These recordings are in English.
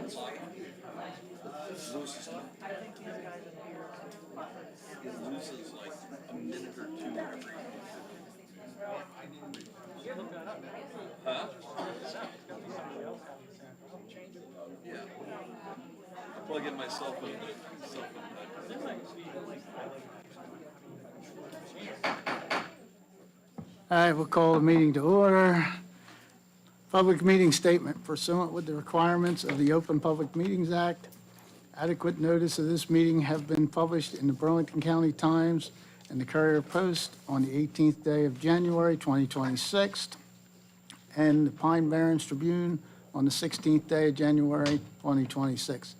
It loses like a minute or two every. Huh? Yeah. Plugging myself into something. All right, we'll call the meeting to order. Public meeting statement pursuant with the requirements of the Open Public Meetings Act. Adequate notice of this meeting have been published in the Burlington County Times and the Courier Post on the 18th day of January 2026, and the Pine Barrens Tribune on the 16th day of January 2026.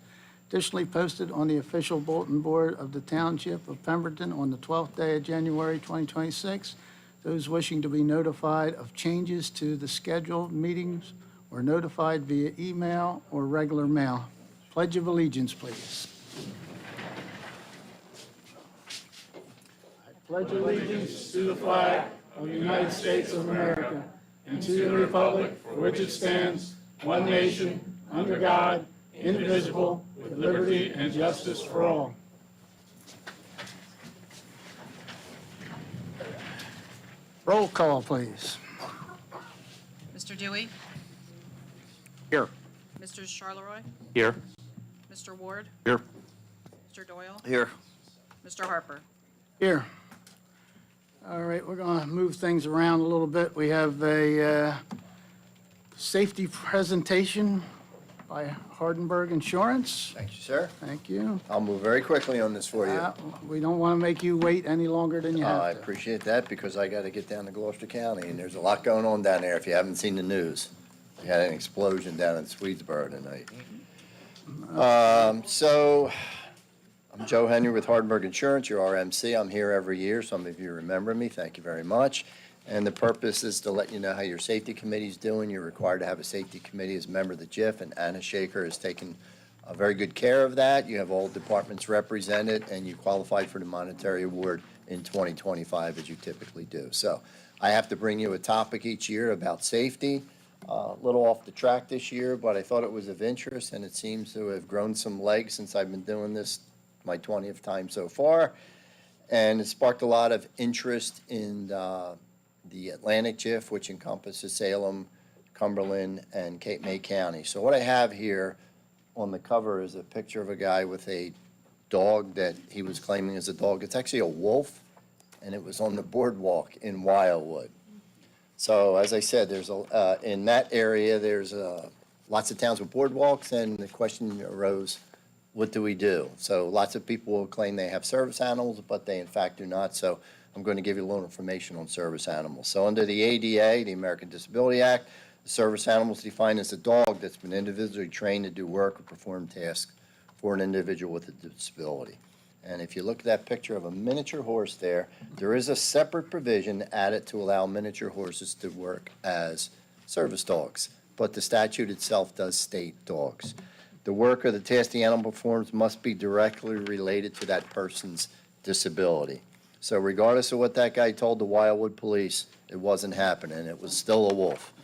Additionally posted on the official bulletin board of the Township of Pemberton on the 12th day of January 2026. Those wishing to be notified of changes to the scheduled meetings were notified via email or regular mail. Pledge of allegiance, please. I pledge allegiance to the flag of the United States of America and to the republic for which it stands, one nation, under God, indivisible, with liberty and justice for all. Roll call, please. Mr. Dewey? Here. Mr. Charleroi? Here. Mr. Ward? Here. Mr. Doyle? Here. Mr. Harper? Here. All right, we're going to move things around a little bit. We have a safety presentation by Hardenberg Insurance. Thank you, sir. Thank you. I'll move very quickly on this for you. We don't want to make you wait any longer than you I have to. appreciate that because I got to get down to Gloucester County, and there's a lot going on down there if you haven't seen the news. We had an explosion down in Swedesboro tonight. So I'm Joe Henry with Hardenberg Insurance, your RMC. I'm here every year. Some of you remember me. Thank you very much. And the purpose is to let you know how your safety committee's doing. You're required to have a safety committee as a member of the JIF, and Anna Shaker has taken very good care of that. You have all departments represented, and you qualified for the monetary award in 2025 as you typically do. So I have to bring you a topic each year about safety. A little off the track this year, but I thought it was of interest, and it seems to have grown some legs since I've been doing this my 20th time so far. And it sparked a lot of interest in the Atlantic JIF, which encompasses Salem, Cumberland, and Cape May County. So what I have here on the cover is a picture of a guy with a dog that he was claiming is a dog. It's actually a wolf, and it was on the boardwalk in Wildwood. So as I said, there's in that area, there's lots of towns with boardwalks, and the question arose, what do we do? So lots of people will claim they have service animals, but they in fact do not. So I'm going to give you a little information on service animals. So under the ADA, the American Disability Act, the service animal is defined as a dog that's been individually trained to do work or perform tasks for an individual with a disability. And if you look at that picture of a miniature horse there, there is a separate provision added to allow miniature horses to work as service dogs. But the statute itself does state dogs. The work or the task the animal performs must be directly related to that person's disability. So regardless of what that guy told the Wildwood police, it wasn't happening. It was still a wolf.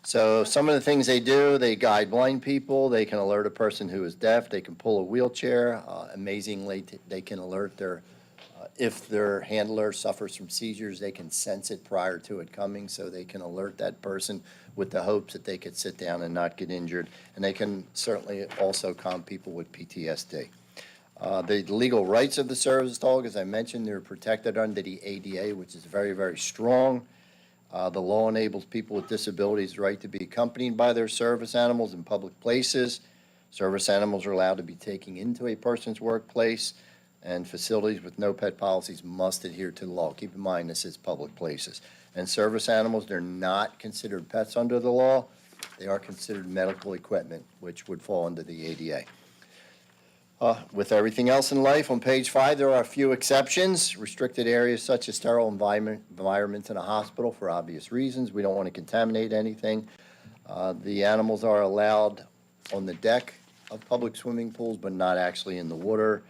So some of the things they do, they guide blind people. They can alert a person who is deaf. They can pull a wheelchair. Amazingly, they can alert if their handler suffers from seizures, they can sense it prior to it coming, so they can alert that person with the hopes that they could sit down and not get injured. And they can certainly also calm people with PTSD. The legal rights of the service dog, as I mentioned, they're protected under the ADA, which is very, very strong. The law enables people with disabilities the right to be accompanied by their service animals in public places. Service animals are allowed to be taken into a person's workplace, and facilities with no pet policies must adhere to the law. Keep in mind, this is public places. And service animals, they're not considered pets under the law. They are considered medical equipment, which would fall under the ADA. With everything else in life, on page 5, there are a few exceptions. Restricted areas such as sterile environments in a hospital for obvious reasons. We don't want to contaminate anything. The animals are allowed on the deck of public swimming pools, but not actually in the water.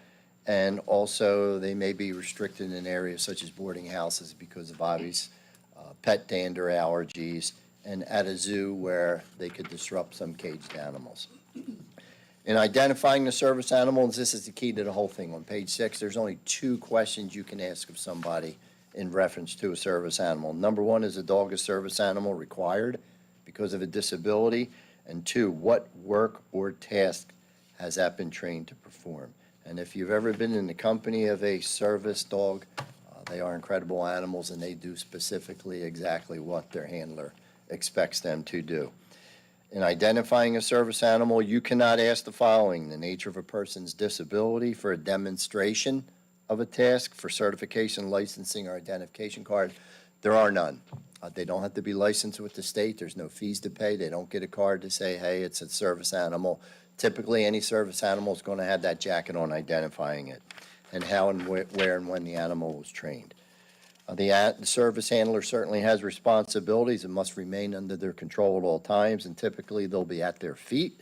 And also, they may be restricted in areas such as boarding houses because of obvious pet dander allergies, and at a zoo where they could disrupt some caged animals. In identifying the service animals, this is the key to the whole thing. On page 6, there's only 2 questions you can ask of somebody in reference to a service animal. Number 1, is a dog a service animal required because of a disability? And 2, what work or task has that been trained to perform? And if you've ever been in the company of a service dog, they are incredible animals, and they do specifically exactly what their handler expects them to do. In identifying a service animal, you cannot ask the following: the nature of a person's disability, for a demonstration of a task, for certification, licensing, or identification card. There are none. They don't have to be licensed with the state. There's no fees to pay. They don't get a card to say, hey, it's a service animal. Typically, any service animal is going to have that jacket on identifying it and how and where and when the animal was trained. The service handler certainly has responsibilities and must remain under their control at all times, and typically they'll be at their feet.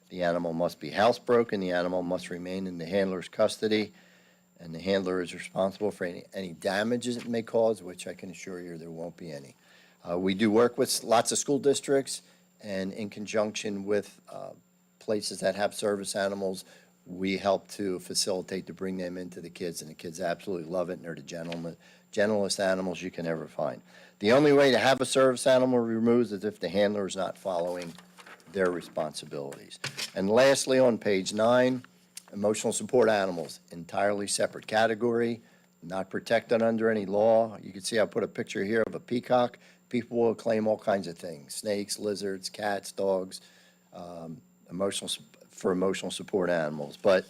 The animal must be housebroken. The animal must remain in the handler's custody, and the handler is responsible for any damages it may cause, which I can assure you there won't be any. We do work with lots of school districts, and in conjunction with places that have service animals, we help to facilitate to bring them into the kids, and the kids absolutely love it, and they're the gentlest animals you can ever find. The only way to have a service animal removed is if the handler is not following their responsibilities. And lastly, on page 9, emotional support animals, entirely separate category, not protected under any law. You can see I put a picture here of a peacock. People will claim all kinds of things: snakes, lizards, cats, dogs, emotional support animals, but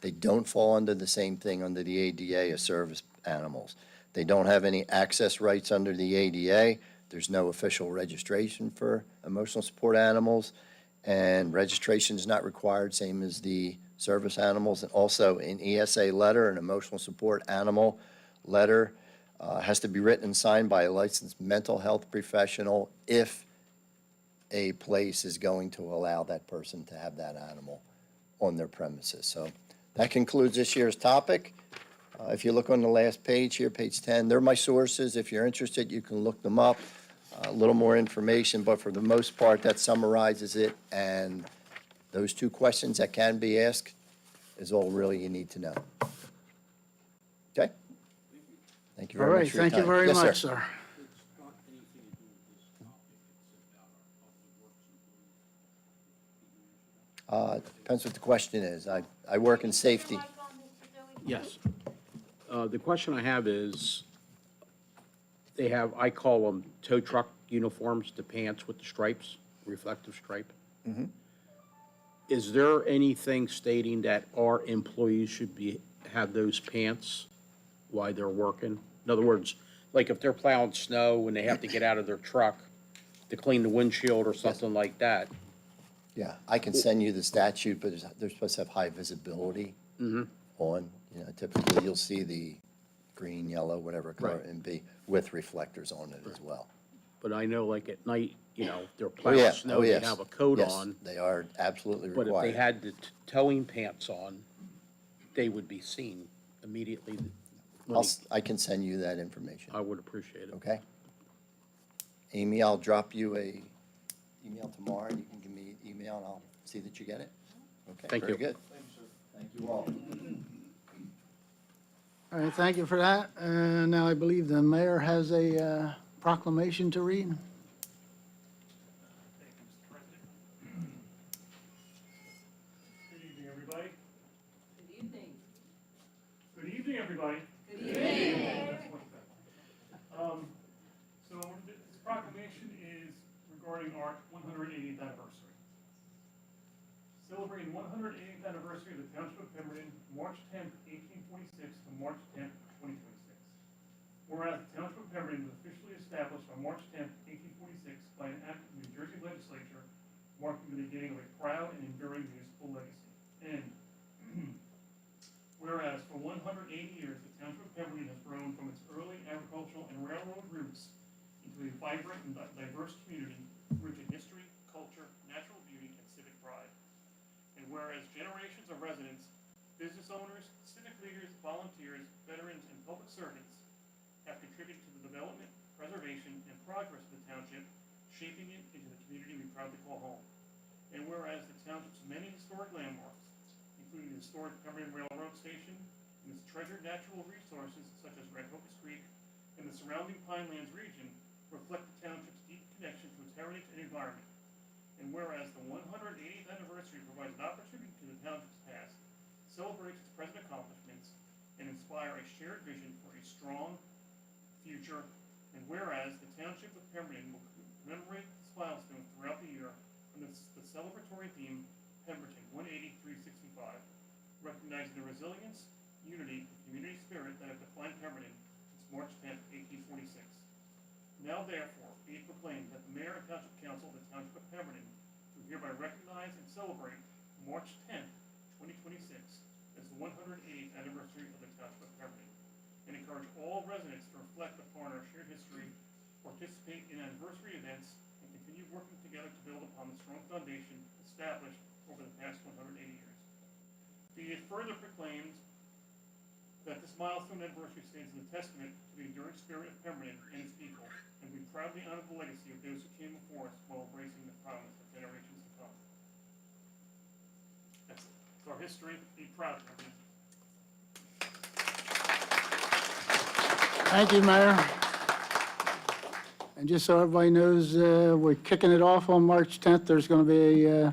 they don't fall under the same thing under the ADA as service animals. They don't have any access rights under the ADA. There's no official registration for emotional support animals, and registration is not required, same as the service animals. And also, an ESA letter, an emotional support animal letter, has to be written and signed by a licensed mental health professional if a place is going to allow that person to have that animal on their premises. So that concludes this year's topic. If you look on the last page here, page 10, they're my sources. If you're interested, you can look them up. A little more information, but for the most part, that summarizes it. And those 2 questions that can be asked is all really you need to know. Okay? Thank you All very right, much for your time. thank you very Yes, much, sir. sir. Depends what the question is. I work in safety. Yes. The question I have is, they have, I call them tow truck uniforms, the pants with the stripes, reflective stripe. Is there anything stating that our employees should have those pants while they're working? In other words, like if they're plowing snow and they have to get out of their truck to clean the windshield or something like that? Yeah, I can send you the statute, but they're supposed to have high visibility on. Typically, you'll see the green, yellow, whatever color it may be, with reflectors on it as well. But I know like at night, they're Oh, plowing yeah. snow, Oh, they yes. have a coat Yes, on. they are absolutely But required. if they had the towing pants on, they would be seen immediately. I can send you that information, I would appreciate it. okay? Amy, I'll drop you a email tomorrow, and you can give me an email, and I'll see that you get it. Okay, Thank very you. good. Thank you all. All right, thank you for that. And now I believe the mayor has a proclamation to read. Thank you, Mr. President. Good evening, everybody. Good evening. Good evening, everybody. Good evening. That's much better. So this proclamation is regarding our 180th anniversary. Celebrating 180th anniversary of the Township of Pemberton, March 10th, 1846 to March 10th, 2026. Whereas the Township of Pemberton was officially established on March 10th, 1846 by an act of the New Jersey legislature, marking the beginning of a proud and enduring municipal legacy. And whereas for 180 years, the Township of Pemberton has grown from its early agricultural and railroad roots into a vibrant and diverse community rich in history, culture, natural beauty, and civic pride. And whereas generations of residents, business owners, civic leaders, volunteers, veterans, and public servants have contributed to the development, preservation, and progress of the township, shaping it into the community we proudly call home. And whereas the township's many historic landmarks, including the historic Pemberton Railroad Station and its treasured natural resources such as Red Hocus Creek and the surrounding Pinelands region, reflect the township's deep connection to its heritage and environment. And whereas the 180th anniversary provides an opportunity to the township's past, celebrates its present accomplishments, and inspire a shared vision for a strong future. And whereas the township of Pemberton will commemorate this milestone throughout the year under the celebratory theme, Pemberton 180-365, recognizing the resilience, unity, and community spirit that have defined Pemberton since March 10, 1846. Now therefore, be it proclaimed that the Mayor and Township Council of the Township of Pemberton do hereby recognize and celebrate March 10, 2026 as the 180th anniversary of the Township of Pemberton, and encourage all residents to reflect upon our shared history, participate in anniversary events, and continue working together to build upon the strong foundation established over the past 180 years. Be it further proclaimed that this milestone anniversary stands as a testament to the enduring spirit of Pemberton and its people, and we proudly honor the legacy of those who came before us while embracing the promise of generations to come. That's our history. Be proud, Pemberton. Thank you, Mayor. And just so everybody knows, we're kicking it off on March 10th. There's going to be a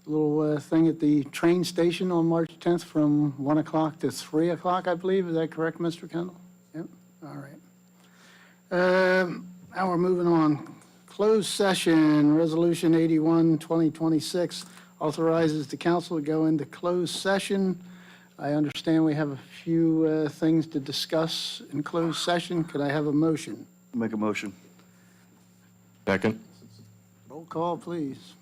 little thing at the train station on March 10th from 1 o'clock to 3 o'clock, I believe. Is that correct, Mr. Kendall? Yep, all right. Now we're moving on. Closed session, Resolution 81, 2026, authorizes the council to go into closed session. I understand we have a few things to discuss in closed session. Could I have a motion? Make a motion. Second. Roll call, please.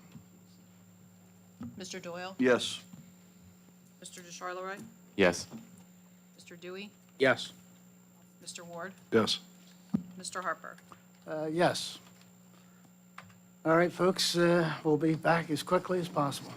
Mr. Doyle? Yes. Mr. DeCharleroi? Yes. Mr. Dewey? Yes. Mr. Ward? Yes. Mr. Harper? Yes. All right, folks, we'll be back as quickly as possible.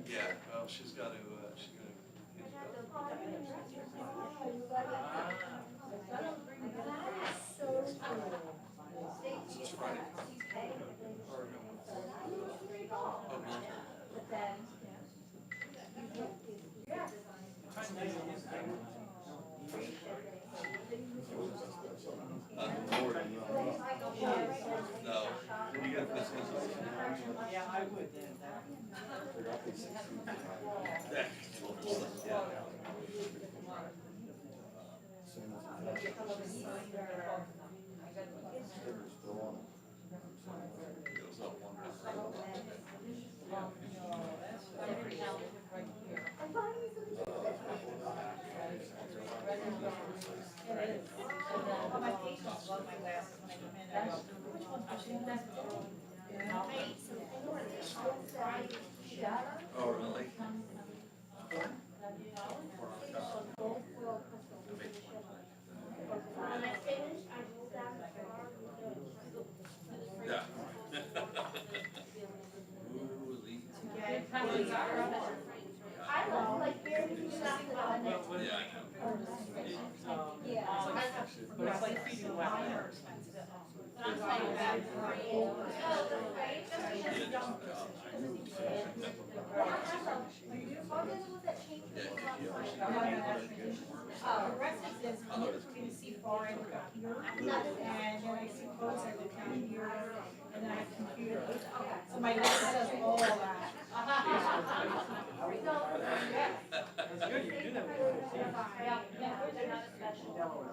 Yeah, well, she's got to. This is Friday. No, you got this. Yeah, I would then. Goes up wonderful. All my patients love my glasses when I come in, I go, which one? I should have Oh, really? Yeah. Ooh, Lee. I love like very few stuff on it. Yeah, I know. But it's like feeding wet. The rest is this, you can see far in here, and then I see clothes I look down here, and then I have computers. So my list does all that.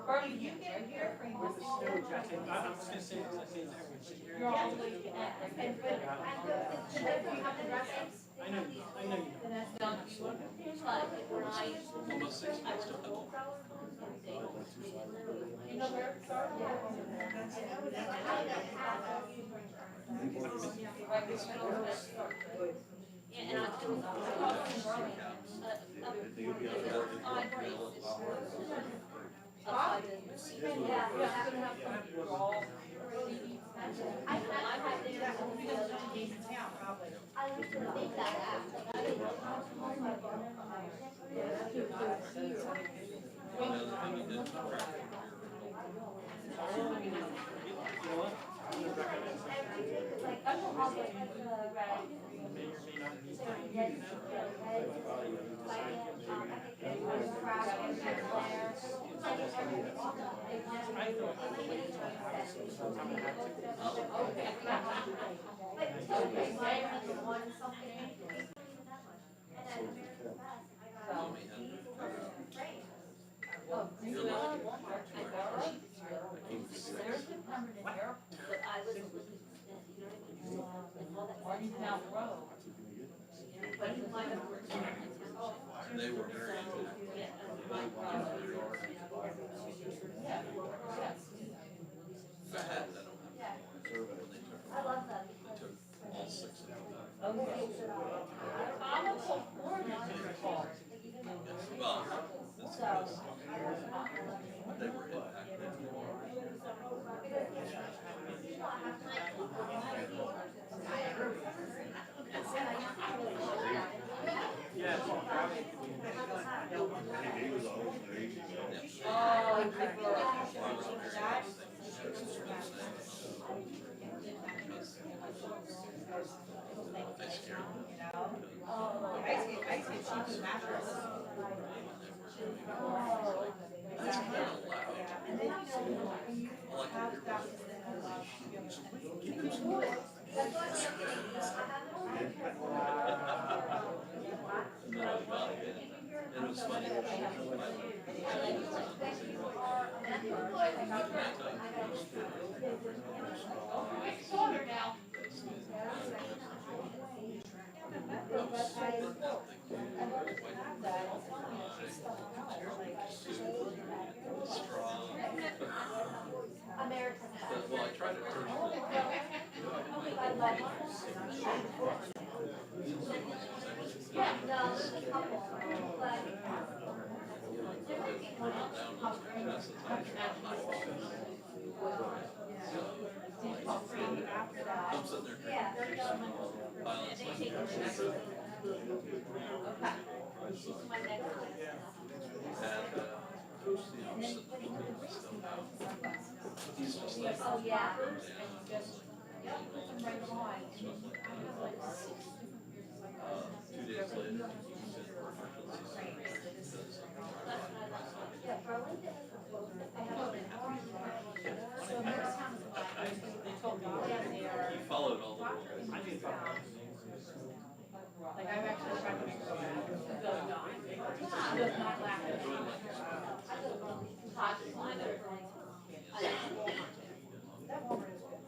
Bernie, you get a hair frame with the snow jacket. I was gonna say, because I say that. You're always getting that. I know you. Almost 6 months to help. You know where it started? They were very into it. If I had it, I don't have it anymore. When they took it, I love that. they took all 6 of them. Well, this was, they were impacted. I scared them. I see cheap mattress. That's kind of loud. And then, when you have that, And it was funny. American. Well, I tried to turn Yeah, no, there's a couple, but. I'm sitting there drinking Yeah. violence like Okay. My next one. and I'm sitting looking at stuff out. He's just like, Oh, yeah. Yep, put them right on. 2 days later, he's in emergency service. Yeah, Burlington is the closest. I have been. So next time, they told me they are. He followed all the rules. Like I've actually tried to make sure it does not laugh at me. That woman is good.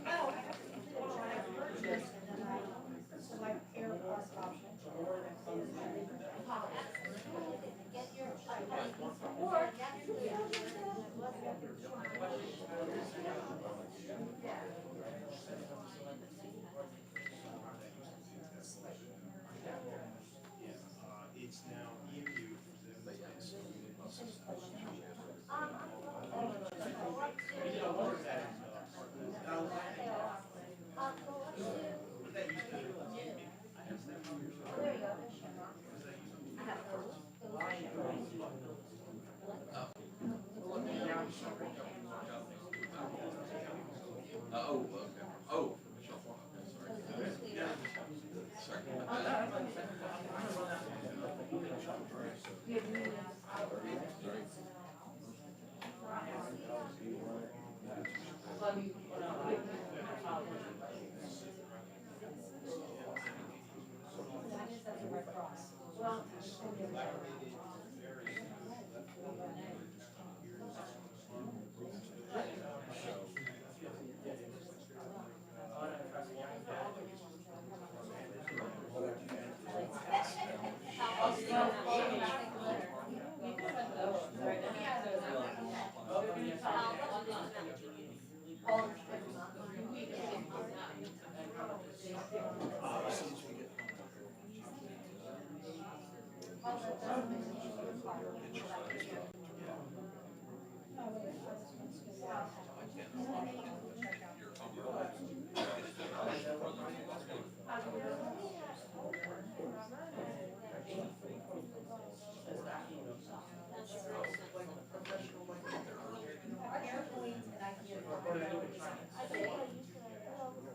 No, I have to try to purchase and then I, so like Oh, okay. Oh, for Michelle. Sorry.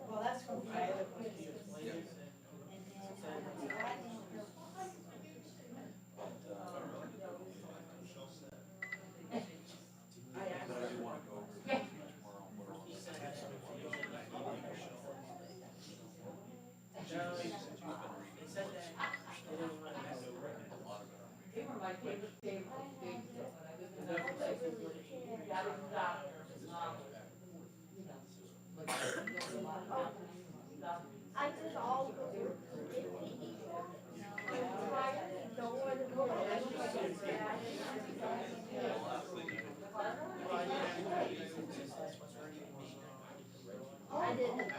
Well, that's from Friday. I did all the I didn't.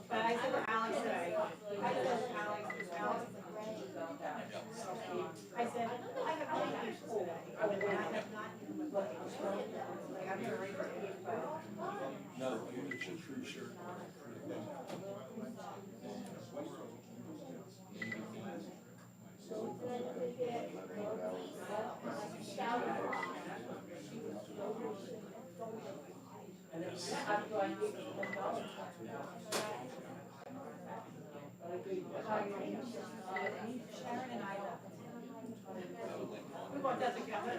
But I said to Alex today, I said, I have no patience today, and I have not given Sharon and I. We want that together.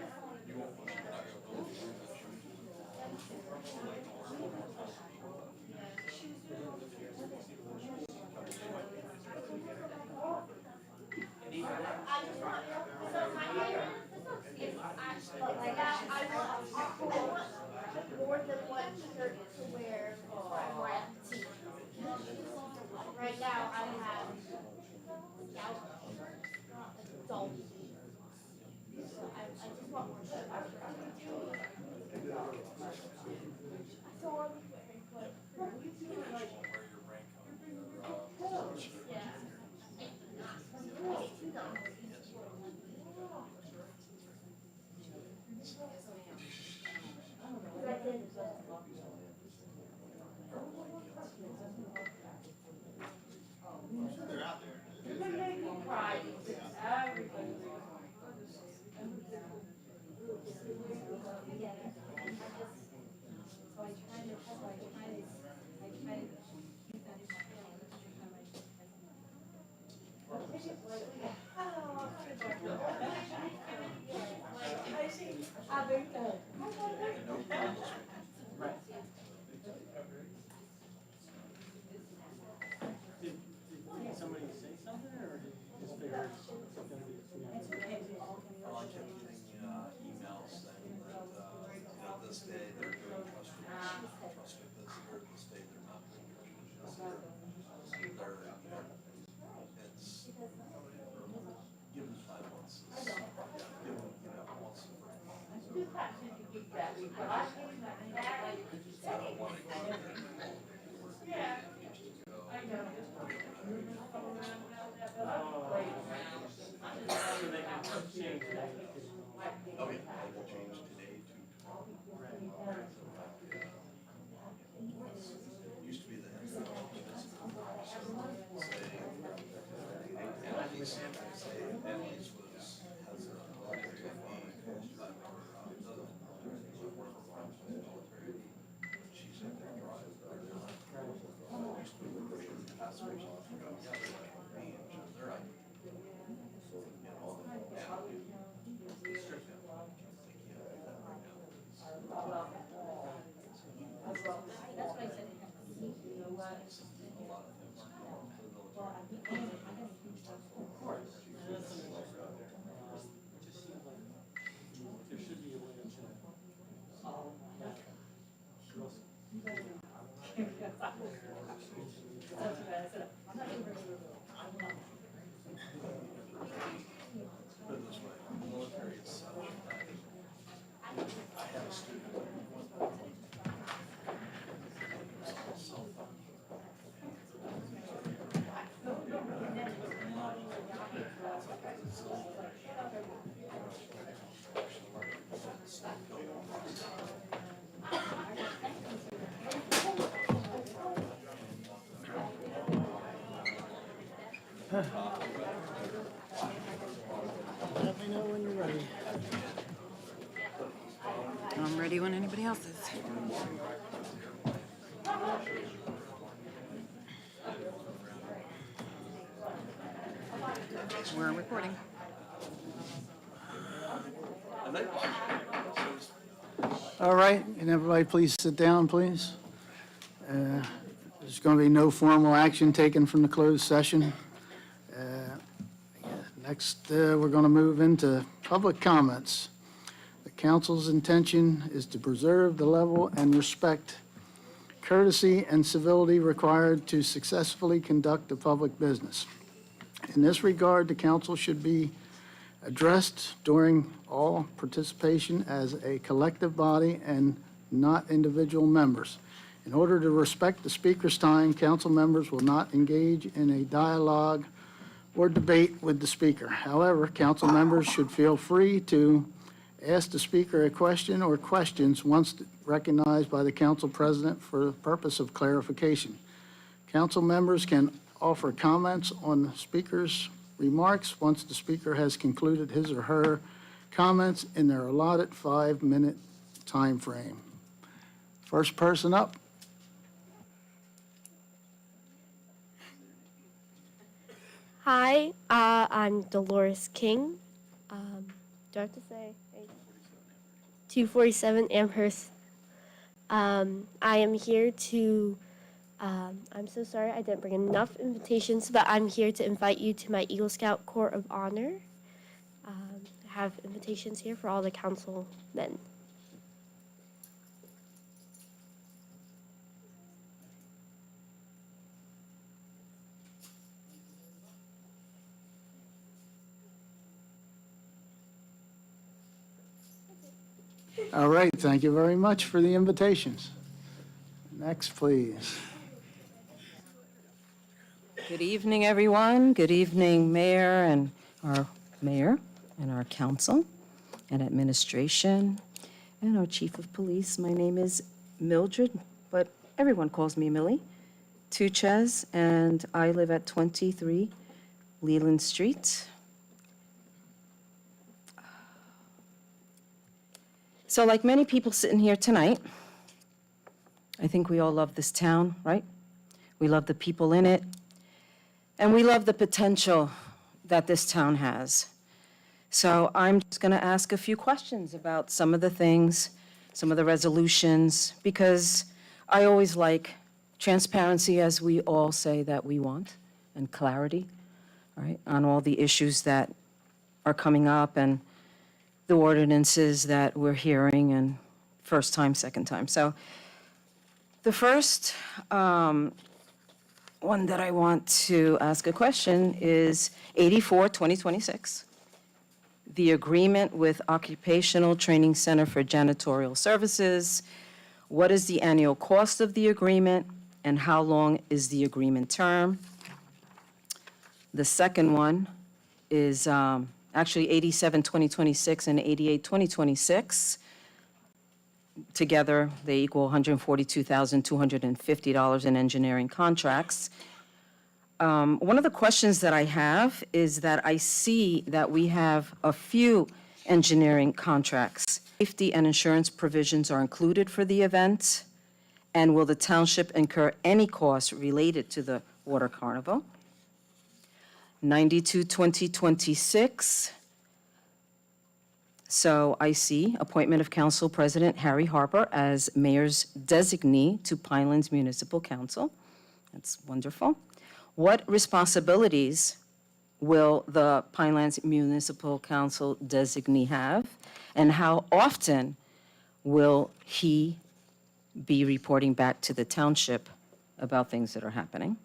More than one shirt to wear for empty. Right now, I have scout shirts, adult. So I just want more shirts. So are we wearing Did somebody say something, or did you just figure it's gonna be, Well, I kept getting emails saying that, this day they're doing trusted visitor, this day they're not doing trusted visitor. So they're, it's given 5 months, is given, once a month. So I don't want to go there. so they can change that? Oh, yeah, I will change today to tomorrow. Used to be the head of Emily's was, has a military she's in their drive, they're not. Used to be the person passengers off, yeah, they're like me, and they're like, strict them. They can't do that right now. That's what I said. You know what? A lot of things. Of course. And that's something like, it just seems like there should be a way of checking. Put it this way, military is such that I had a student. Cell phone. Let me know when you're ready. I'm ready when anybody else is. We're recording. All right, and everybody please sit down, please. There's going to be no formal action taken from the closed session. Next, we're going to move into public comments. The council's intention is to preserve the level and respect, courtesy, and civility required to successfully conduct a public business. In this regard, the council should be addressed during all participation as a collective body and not individual members. In order to respect the speaker's time, council members will not engage in a dialogue or debate with the speaker. However, council members should feel free to Ask the speaker a question or questions once recognized by the council president for the purpose of clarification. Council members can offer comments on the speaker's remarks once the speaker has concluded his or her comments in their allotted 5-minute time frame. First person up. Hi, I'm Dolores King. Do I have to say? 247 Amherst. I am here to, I'm so sorry I didn't bring enough invitations, but I'm here to invite you to my Eagle Scout Corps of Honor. I have invitations here for all the councilmen. All right, thank you very much for the invitations. Next, please. Good evening, everyone. Good evening, Mayor and our council and administration and our chief of police. My name is Mildred, but everyone calls me Millie Tuchez, and I live at 23 Leland Street. So like many people sitting here tonight, I think we all love this town, right? We love the people in it, and we love the potential that this town has. So I'm just going to ask a few questions about some of the things, some of the resolutions, because I always like transparency, as we all say that we want, and clarity, right, on all the issues that are coming up and the ordinances that we're hearing, and first time, second time. So the first one that I want to ask a question is 84-2026, the agreement with Occupational Training Center for Janitorial Services. What is the annual cost of the agreement, and how long is the agreement term? The second one is actually 87-2026 and 88-2026. Together, they equal $142,250 in engineering contracts. One of the questions that I have is that I see that we have a few engineering contracts. Safety and insurance provisions are included for the event, and will the township incur any costs related to the Water Carnival? 92-2026. So I see appointment of Council President Harry Harper as mayor's designee to Pinelands Municipal Council. That's wonderful. What responsibilities will the Pinelands Municipal Council designee have, and how often will he be reporting back to the township about things that are happening?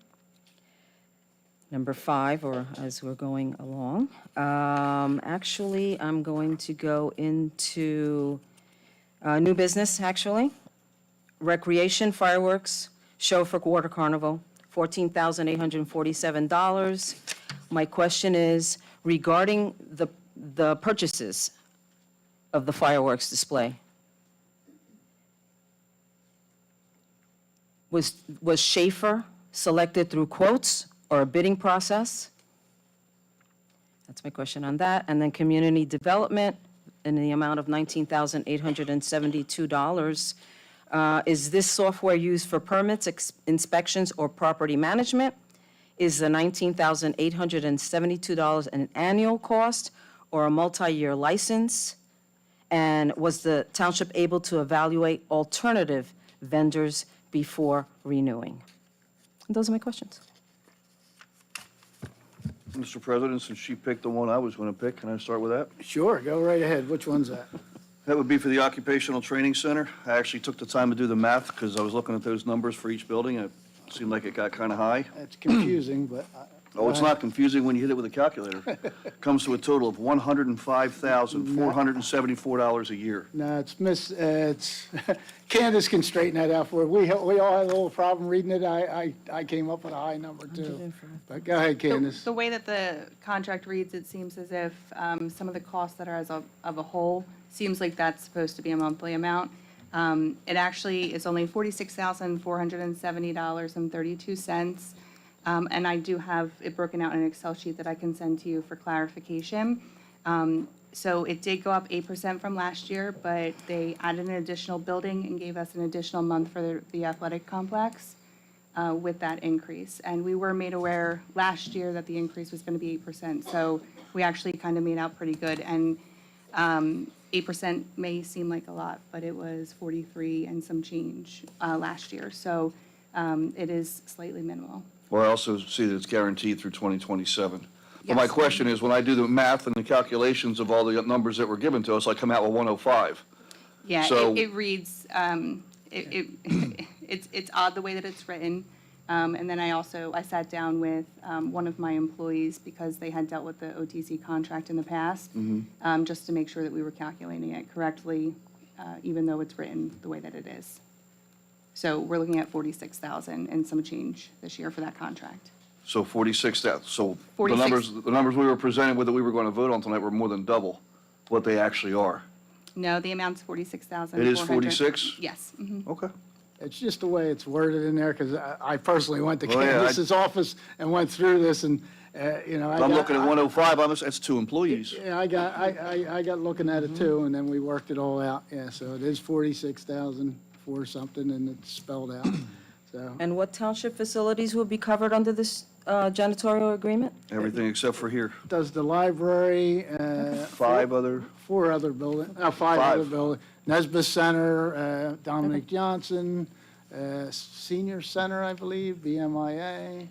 Number 5, or as we're going along, actually, I'm going to go into new business, actually. Recreation, fireworks, show for Water Carnival, $14,847. My question is regarding the purchases of the fireworks display. Was Schaefer selected through quotes or a bidding process? That's my question on that. And then community development in the amount of $19,872. Is this software used for permits, inspections, or property management? Is the $19,872 an annual cost or a multi-year license? And was the township able to evaluate alternative vendors before renewing? And those are my questions. Mr. President, since she picked the one I was going to pick, can I start with that? Sure, go right ahead. Which one's that? That would be for the Occupational Training Center. I actually took the time to do the math because I was looking at those numbers for each building, and it seemed like it got kind of high. It's confusing, but. Oh, it's not confusing when you hit it with a calculator. Comes to a total of $105,474 a year. No, it's Candace can straighten that out for us. We all had a little problem reading it. I came up with a high number too. But go ahead, Candace. The way that the contract reads, it seems as if some of the costs that are of a whole seems like that's supposed to be a monthly amount. It actually is only $46,470.32. And I do have it broken out in an Excel sheet that I can send to you for clarification. So it did go up 8% from last year, but they added an additional building and gave us an additional month for the athletic complex with that increase. And we were made aware last year that the increase was going to be 8%. So we actually kind of made out pretty good. And 8% may seem like a lot, but it was 43 and some change last year. So it is slightly minimal. Well, I also see that it's guaranteed through 2027. But my Yes. question is, when I do the math and the calculations of all the numbers that were given to us, I come out with 105. Yeah, So- it reads, it's odd the way that it's written. And then I sat down with one of my employees because they had dealt with the OTC contract in the past, just to make sure that we were calculating it correctly, even though it's written the way that it is. So we're looking at 46,000 and some change this year for that contract. So 46,000. So 46. the numbers we were presented with that we were going to vote on tonight were more than double what they actually are. No, the amount's 46,000. It is 46? Yes. Mhm. Okay. It's just the way it's worded in there, because I personally went to Oh, yeah, Candace's office and went through this, and, you know. I'm looking at 105, that's 2 employees. Yeah, I got looking at it too, and then we worked it all out. Yeah, so it is 46,000 for something, and it's spelled out, so. And what township facilities will be covered under this janitorial agreement? Everything except for here. Does the library, 5 other, five other buildings. Nesbitt Center, Dominic Johnson, Senior Center, I believe, BMIA,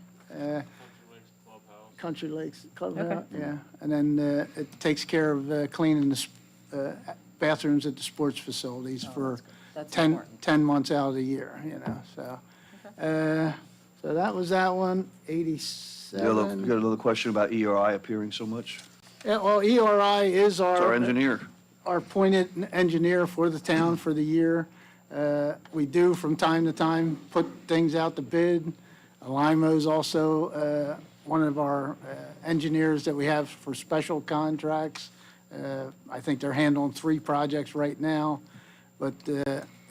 Country Lakes Clubhouse, yeah. And then it takes care of cleaning the bathrooms at the sports facilities for That's 10 important. months out of the year, you know, so. So that was that one, you 87. got another question about ERI appearing so much? Yeah, well, ERI is It's our engineer. our appointed engineer for the town for the year. We do from time to time put things out to bid. Limo's also one of our engineers that we have for special contracts. I think they're handling 3 projects right now, but you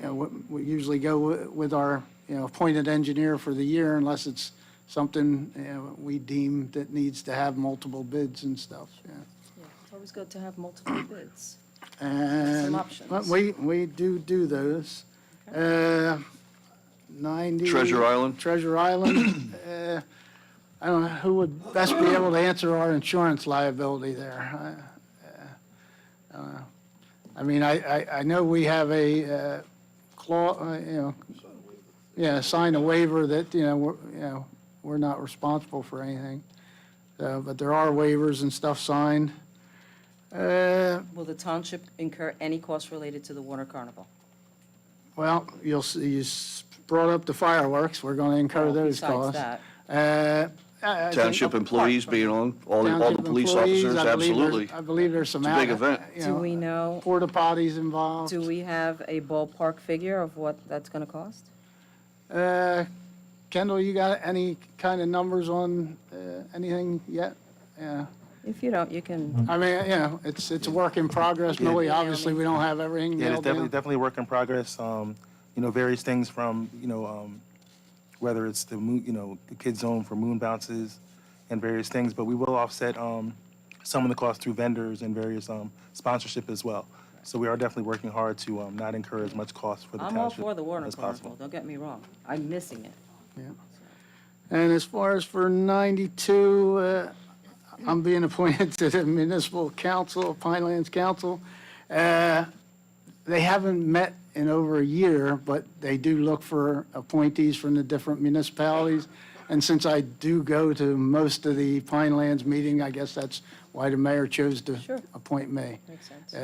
know, we usually go with our, you know, appointed engineer for the year unless it's something, you know, we deem that needs to have multiple bids and stuff, yeah. Yeah, it's always good to have multiple bids. And options. we do those. 90. Treasure Island? Treasure Island. I don't know who would best be able to answer our insurance liability there. I mean, I know we have a clause, you know, yeah, sign a waiver that, you know, we're not responsible for anything. But there are waivers and stuff signed. Will the township incur any costs related to the Water Carnival? Well, you'll see, brought up the fireworks, we're going to incur Well, those besides costs. that. I think Township employees being on, all the township police employees, officers, I believe absolutely. I believe there's some. It's a big event. you Do we know, Porta potties involved. do we have a ballpark figure of what that's going to cost? Kendall, you got any kind of numbers on anything yet? Yeah, If you don't, you can, I mean, you know, it's a work in progress, Millie, obviously, we don't have everything Yeah, it's nailed down. definitely a work in progress. You know, various things from, you know, whether it's the moon, you know, the kids zone for moon bounces and various things, but we will offset some of the costs through vendors and various sponsorship as well. So we are definitely working hard to not incur as much cost for the I'm all township for the Water as Carnival, possible. don't get me wrong. I'm missing it. And as far as for 92, I'm being appointed to the municipal council, Pinelands Council. They haven't met in over a year, but they do look for appointees from the different municipalities. And since I do go to most of the Pinelands meeting, I guess that's why the mayor chose to Sure. appoint me. Makes sense.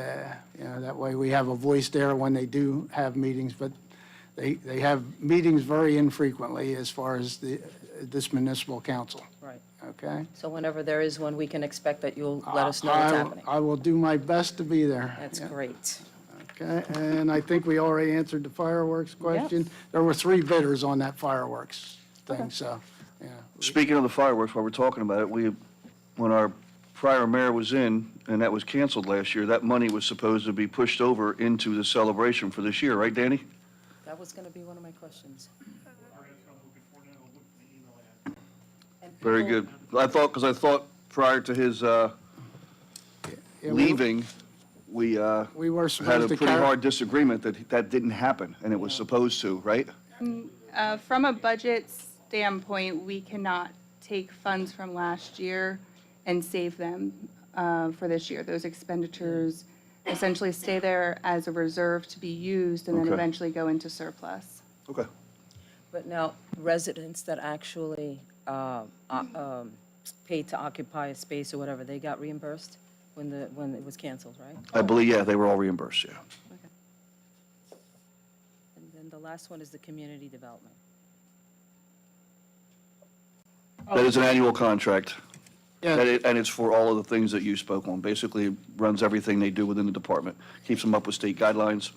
You know, that way we have a voice there when they do have meetings, but they have meetings very infrequently as far as this municipal council, Right. okay? So whenever there is one, we can expect that you'll let us know what's happening. I will do my best to be there. That's Yeah. great. Okay, and I think we already answered the fireworks question. There were 3 bidders on that fireworks thing, so, yeah. Speaking of the fireworks, while we're talking about it, when our prior mayor was in, and that was canceled last year, that money was supposed to be pushed over into the celebration for this year, right, Danny? That was going to be one of my questions. Very good. I thought prior to his Yeah, leaving, we We were had a supposed to pretty carry, hard disagreement that didn't happen, and it was supposed to, right? From a budget standpoint, we cannot take funds from last year and save them for this year. Those expenditures essentially stay there as a reserve to be used and then Okay. eventually go into surplus. Okay. But now, residents that actually paid to occupy a space or whatever, they got reimbursed when it was canceled, right? I believe, yeah, they were all reimbursed, yeah. And then the last one is the community development. That is an annual contract. yeah, And it's for all of the things that you spoke on. Basically, it runs everything they do within the department, keeps them up with state guidelines,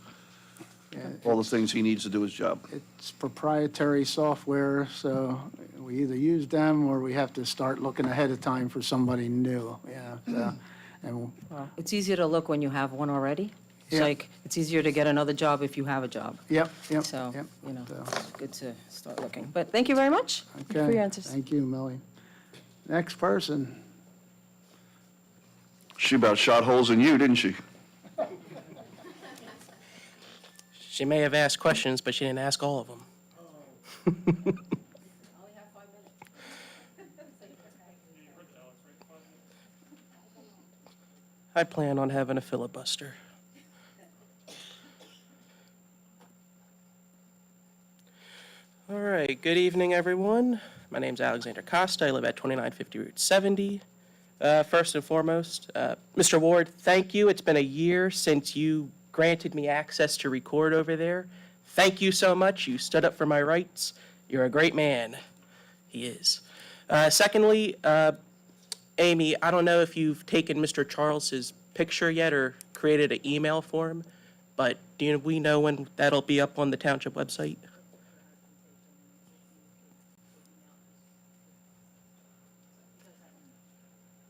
yeah, all the things he needs to do his job. it's proprietary software, so we either use them or we have to start looking ahead of time for somebody new, yeah, so, and, Well, it's easier to look when you have one already. It's Yeah. like, it's easier to get another job if you have a job. yep, yep. So, yep, you know, so, it's good to start looking. But thank you very much for okay. your answers. Thank you, Millie. Next person. She about shot holes in you, didn't she? She may have asked questions, but she didn't ask all of them. I plan on having a filibuster. All right, good evening, everyone. My name's Alexander Costa. I live at 2950 Route 70. First and foremost, Mr. Ward, thank you. It's been a year since you granted me access to record over there. Thank you so much. You stood up for my rights. You're a great man. He is. Secondly, Amy, I don't know if you've taken Mr. Charles's picture yet or created an email for him, but do we know when that'll be up on the township website?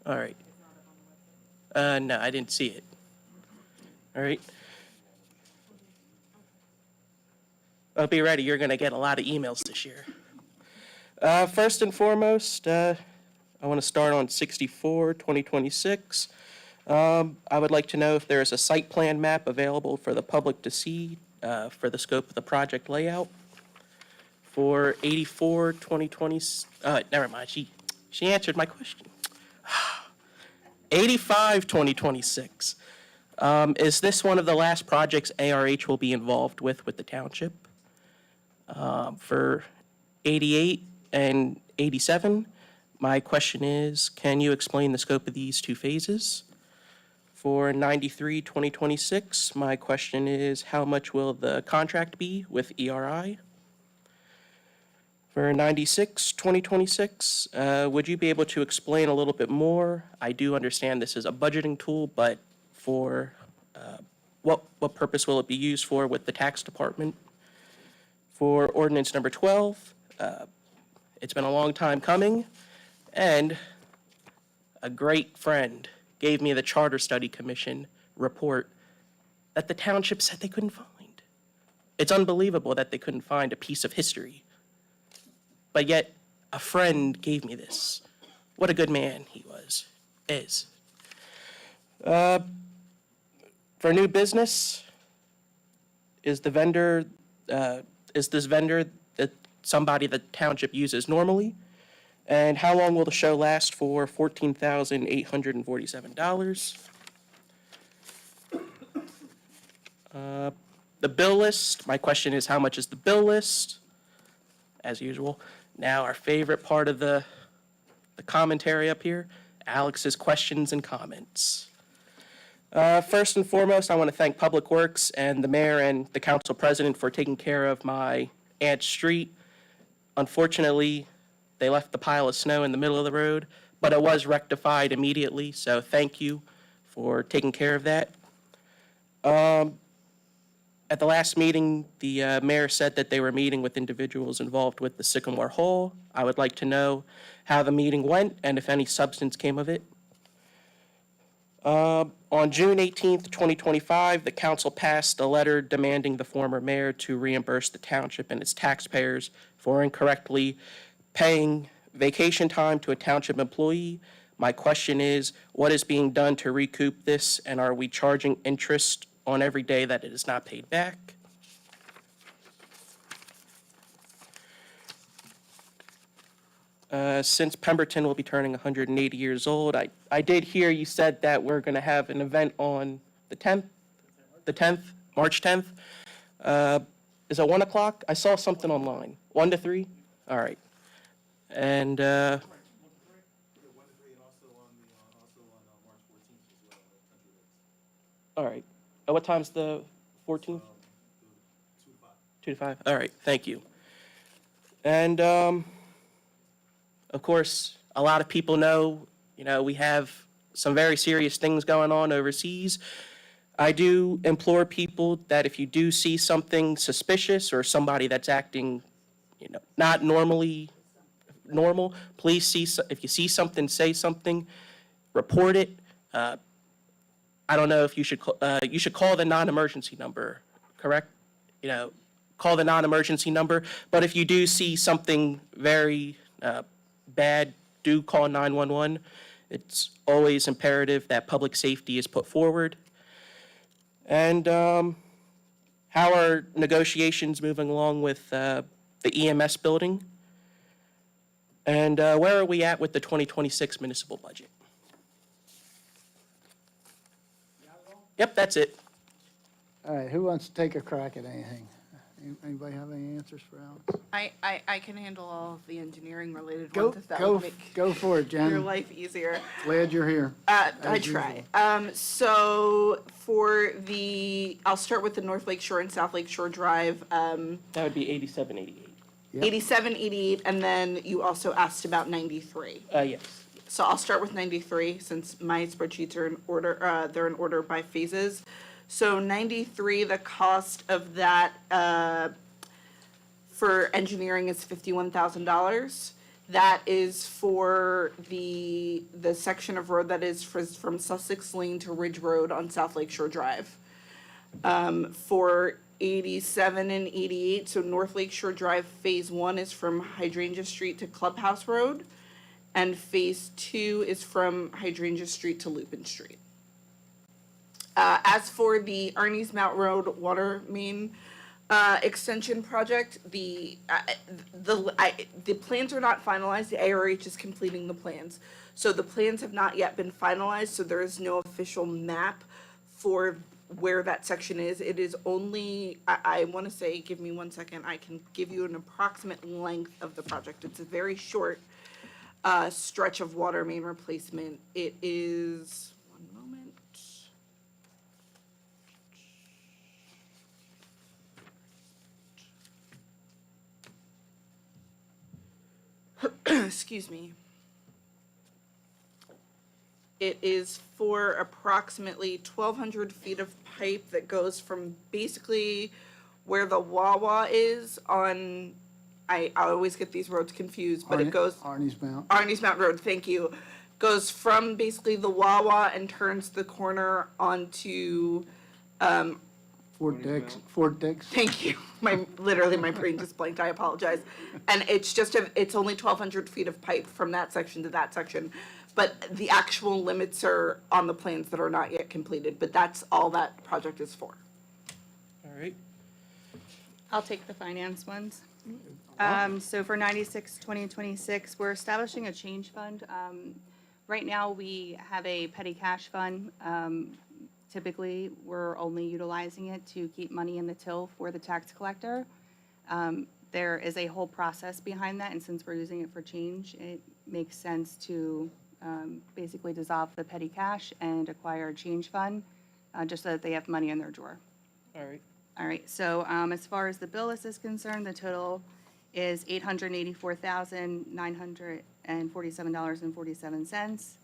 All right. No, I didn't see it. All right. I'll be ready. You're going to get a lot of emails this year. First and foremost, I want to start on 64, 2026. I would like to know if there is a site plan map available for the public to see for the scope of the project layout. For 84, 2020, never mind, she answered my question. 85, 2026. Is this one of the last projects ARH will be involved with the township? For 88 and 87, my question is, can you explain the scope of these two phases? For 93, 2026, my question is, how much will the contract be with ERI? For 96, 2026, would you be able to explain a little bit more? I do understand this is a budgeting tool, but for what purpose will it be used for with the tax department? For ordinance number 12, it's been a long time coming, and a great friend gave me the Charter Study Commission report that the township said they couldn't find. It's unbelievable that they couldn't find a piece of history. But yet, a friend gave me this. What a good man he is. For new business, is this vendor that somebody the township uses normally? And how long will the show last for? $14,847. The bill list, my question is, how much is the bill list? As usual. Now, our favorite part of the commentary up here, Alex's questions and comments. First and foremost, I want to thank Public Works and the mayor and the council president for taking care of my aunt's street. Unfortunately, they left the pile of snow in the middle of the road, but it was rectified immediately, so thank you for taking care of that. At the last meeting, the mayor said that they were meeting with individuals involved with the Sycamore Hole. I would like to know how the meeting went and if any substance came of it. On June 18th, 2025, the council passed a letter demanding the former mayor to reimburse the township and its taxpayers for incorrectly paying vacation time to a township employee. My question is, what is being done to recoup this, and are we charging interest on every day that it is not paid back? Since Pemberton will be turning 180 years old, I did hear you said that we're going to have an event on the 10th, March 10th. Is it 1 o'clock? I saw something online. 1 to 3? All right. And, all right. What time's the 14th? 2 to 5. All right, thank you. And, of course, a lot of people know, we have some very serious things going on overseas. I do implore people that if you do see something suspicious or somebody that's acting, not normally normal, please if you see something, say something, report it. I don't know if you should call the non-emergency number, correct? Call the non-emergency number. But if you do see something very bad, do call 911. It's always imperative that public safety is put forward. And how are negotiations moving along with the EMS building? And where are we at with the 2026 municipal budget? Yep, that's it. All right, who wants to take a crack at anything? Anybody have any answers for Alex? I can handle all of the engineering related Go, ones if that go, would make go for it, your Jen. life easier. Glad you're here. I As try. usual. So for I'll start with the North Lake Shore and South Lake Shore Drive, That would be 87, 88. Yep. 87, 88, and then you also asked about 93. Yes. So I'll start with 93 since my spreadsheets are in order, they're in order by phases. So 93, the cost of that for engineering is $51,000. That is for the section of road that is from Sussex Lane to Ridge Road on South Lake Shore Drive. For 87 and 88, so North Lake Shore Drive Phase 1 is from Hydrangea Street to Clubhouse Road, and Phase 2 is from Hydrangea Street to Lupin Street. As for the Arnie's Mount Road water main extension project, the plans are not finalized. The ARH is completing the plans. So the plans have not yet been finalized, so there is no official map for where that section is. It is only, I want to say, give me 1 second, I can give you an approximate length of the project. It's a very short stretch of water main replacement. It is, one moment. Excuse me. It is for approximately 1,200 feet of pipe that goes from basically where the Wawa is on, I always get these roads confused, but it goes. Arnie's Mount. Arnie's Mount Road, thank you. Goes from basically the Wawa and turns the corner onto, Fort Dix. thank you. Literally my brain just blanked, I apologize. And it's it's only 1,200 feet of pipe from that section to that section. But the actual limits are on the plans that are not yet completed, but that's all that project is for. All right. I'll take the finance ones. So for 96, 2026, we're establishing a change fund. Right now, we have a petty cash fund. Typically, we're only utilizing it to keep money in the till for the tax collector. There is a whole process behind that, and since we're using it for change, it makes sense to basically dissolve the petty cash and acquire a change fund, just so that they have money in their drawer. All right. All right, so as far as the bill list is concerned, the total is $884,947.47.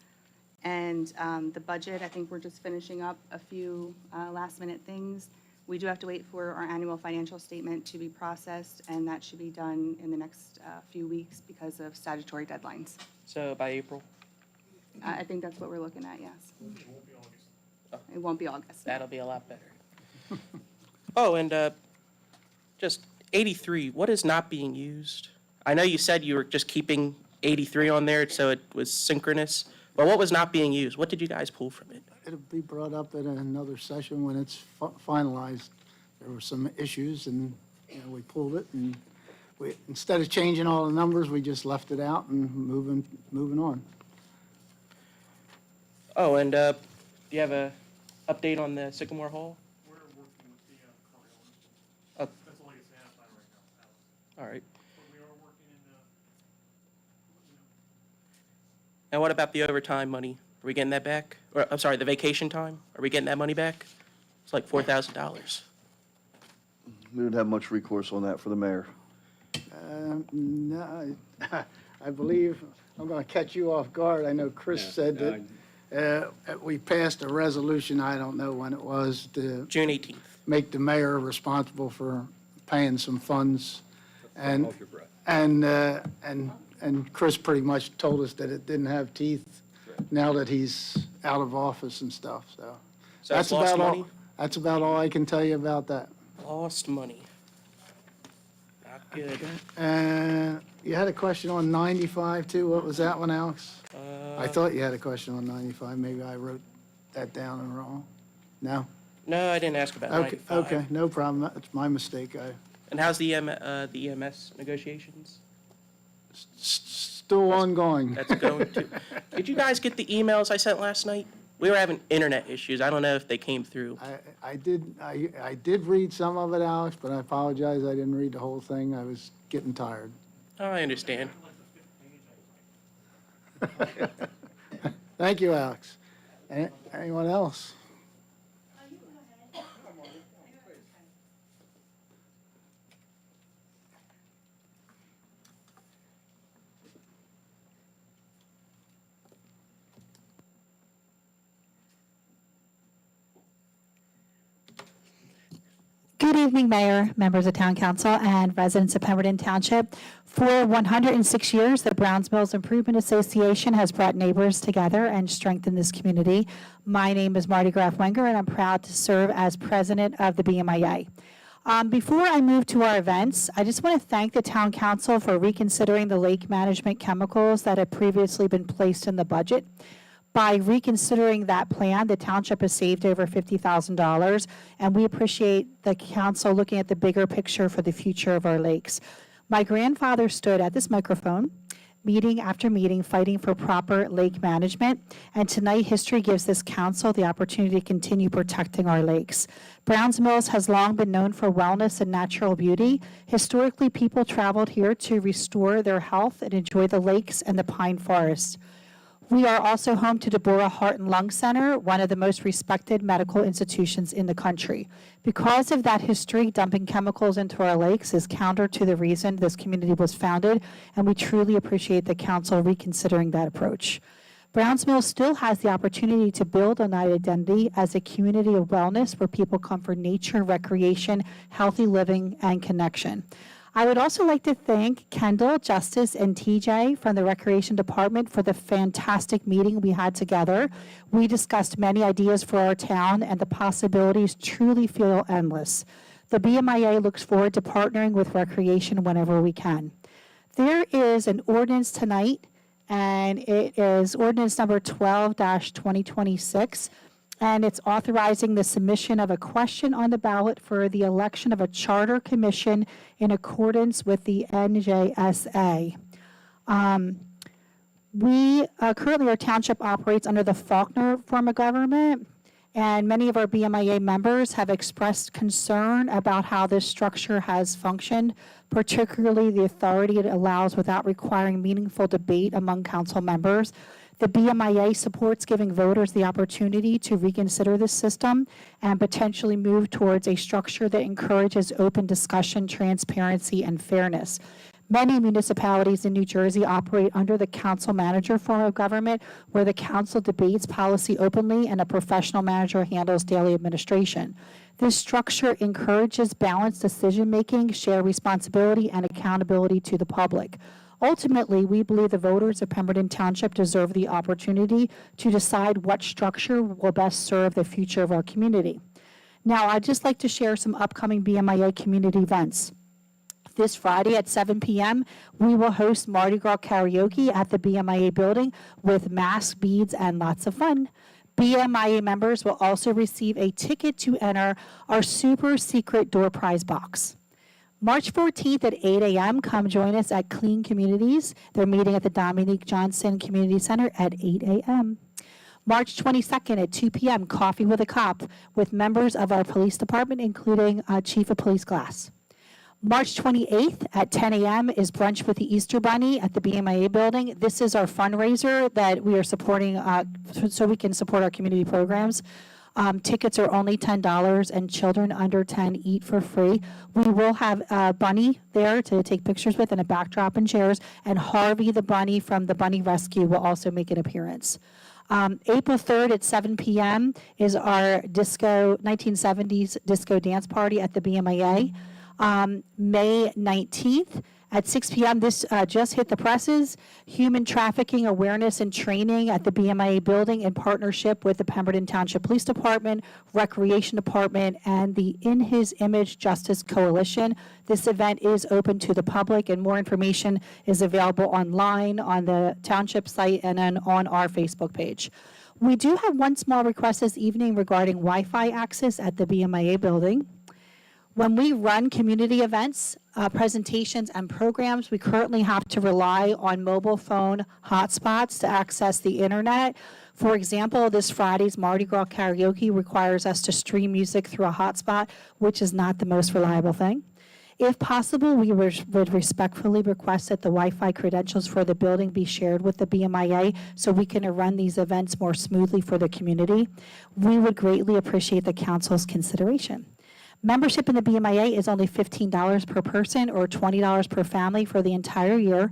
And the budget, I think we're just finishing up a few last-minute things. We do have to wait for our annual financial statement to be processed, and that should be done in the next few weeks because of statutory deadlines. So by April? I think that's what we're looking at, yes. It won't be August. It won't be August. That'll be a lot better. Oh, and just 83, what is not being used? I know you said you were just keeping 83 on there, so it was synchronous, but what was not being used? What did you guys pull from it? It'll be brought up in another session when it's finalized. There were some issues, and, we pulled it, and instead of changing all the numbers, we just left it out and moving on. Oh, and do you have a update on the Sycamore Hall? We're working with the current owners. Oh. That's all I can say on that right now, Alex. All right. But we are working in, And what about the overtime money? Are we getting that back? Or, I'm sorry, the vacation time? Are we getting that money back? It's like $4,000. We didn't have much recourse on that for the mayor. No, I believe, I'm going to catch you off guard. I know Chris said that we passed a resolution, I don't know when it was, to June 18th. make the mayor responsible for paying some funds. And Chris pretty much told us that it didn't have teeth now that he's out of office and stuff, so. So it's lost money? That's about all I can tell you about that. Lost money. Not good. And you had a question on 95 too. What was that one, Alex? I thought you had a question on 95. Maybe I wrote that down and wrong. No? No, I didn't ask about Okay, 95. okay, no problem. That's my mistake. And how's the EMS negotiations? Still ongoing. That's going to. Did you guys get the emails I sent last night? We were having internet issues. I don't know if they came through. I did read some of it, Alex, but I apologize. I didn't read the whole thing. I was getting tired. Oh, I understand. Thank you, Alex. Anyone else? Good evening, Mayor, members of Town Council, and residents of Pemberton Township. For 106 years, the Browns Mills Improvement Association has brought neighbors together and strengthened this community. My name is Marty Graf Wenger, and I'm proud to serve as president of the BMIA. Before I move to our events, I just want to thank the Town Council for reconsidering the lake management chemicals that had previously been placed in the budget. By reconsidering that plan, the township has saved over $50,000, and we appreciate the council looking at the bigger picture for the future of our lakes. My grandfather stood at this microphone, meeting after meeting, fighting for proper lake management, and tonight history gives this council the opportunity to continue protecting our lakes. Browns Mills has long been known for wellness and natural beauty. Historically, people traveled here to restore their health and enjoy the lakes and the pine forest. We are also home to Deborah Heart and Lung Center, one of the most respected medical institutions in the country. Because of that history, dumping chemicals into our lakes is counter to the reason this community was founded, and we truly appreciate the council reconsidering that approach. Browns Mills still has the opportunity to build on that identity as a community of wellness where people come for nature, recreation, healthy living, and connection. I would also like to thank Kendall, Justice, and TJ from the Recreation Department for the fantastic meeting we had together. We discussed many ideas for our town, and the possibilities truly feel endless. The BMIA looks forward to partnering with Recreation whenever we can. There is an ordinance tonight, and it is ordinance number 12-2026. And it's authorizing the submission of a question on the ballot for the election of a charter commission in accordance with the NJSA. Currently, our township operates under the Faulkner form of government, and many of our BMIA members have expressed concern about how this structure has functioned, particularly the authority it allows without requiring meaningful debate among council members. The BMIA supports giving voters the opportunity to reconsider this system and potentially move towards a structure that encourages open discussion, transparency, and fairness. Many municipalities in New Jersey operate under the council manager form of government, where the council debates policy openly and a professional manager handles daily administration. This structure encourages balanced decision-making, shared responsibility, and accountability to the public. Ultimately, we believe the voters of Pemberton Township deserve the opportunity to decide what structure will best serve the future of our community. Now, I'd just like to share some upcoming BMIA community events. This Friday at 7 p.m., we will host Mardi Gras karaoke at the BMIA building with masks, beads, and lots of fun. BMIA members will also receive a ticket to enter our super secret door prize box. March 14th at 8 a.m., come join us at Clean Communities. They're meeting at the Dominique Johnson Community Center at 8 a.m. March 22nd at 2 p.m., Coffee with a Cop with members of our police department, including Chief of Police Glass. March 28th at 10 a.m. is Brunch with the Easter Bunny at the BMIA building. This is our fundraiser that we are supporting so we can support our community programs. Tickets are only $10 and children under 10 eat for free. We will have a bunny there to take pictures with and a backdrop and chairs, and Harvey the bunny from the Bunny Rescue will also make an appearance. April 3rd at 7 p.m. is our 1970s disco dance party at the BMIA. May 19th at 6 p.m. This just hit the presses. Human trafficking awareness and training at the BMIA building in partnership with the Pemberton Township Police Department, Recreation Department, and the In His Image Justice Coalition. This event is open to the public, and more information is available online on the township site and then on our Facebook page. We do have one small request this evening regarding Wi-Fi access at the BMIA building. When we run community events, presentations, and programs, we currently have to rely on mobile phone hotspots to access the internet. For example, this Friday's Mardi Gras karaoke requires us to stream music through a hotspot, which is not the most reliable thing. If possible, we would respectfully request that the Wi-Fi credentials for the building be shared with the BMIA so we can run these events more smoothly for the community. We would greatly appreciate the council's consideration. Membership in the BMIA is only $15 per person or $20 per family for the entire year.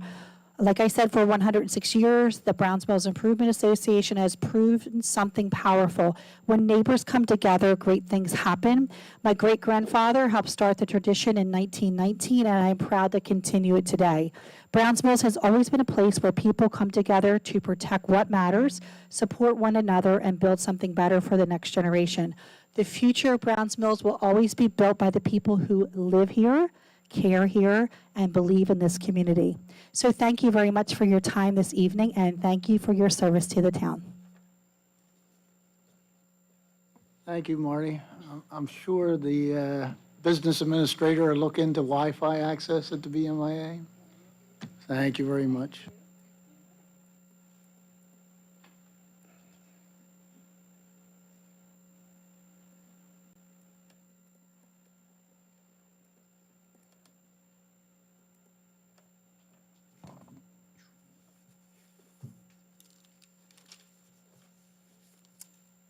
Like I said, for 106 years, the Browns Mills Improvement Association has proven something powerful. When neighbors come together, great things happen. My great-grandfather helped start the tradition in 1919, and I'm proud to continue it today. Browns Mills has always been a place where people come together to protect what matters, support one another, and build something better for the next generation. The future of Browns Mills will always be built by the people who live here, care here, and believe in this community. So thank you very much for your time this evening, and thank you for your service to the town. Thank you, Marty. I'm sure the business administrator will look into Wi-Fi access at the BMIA. Thank you very much.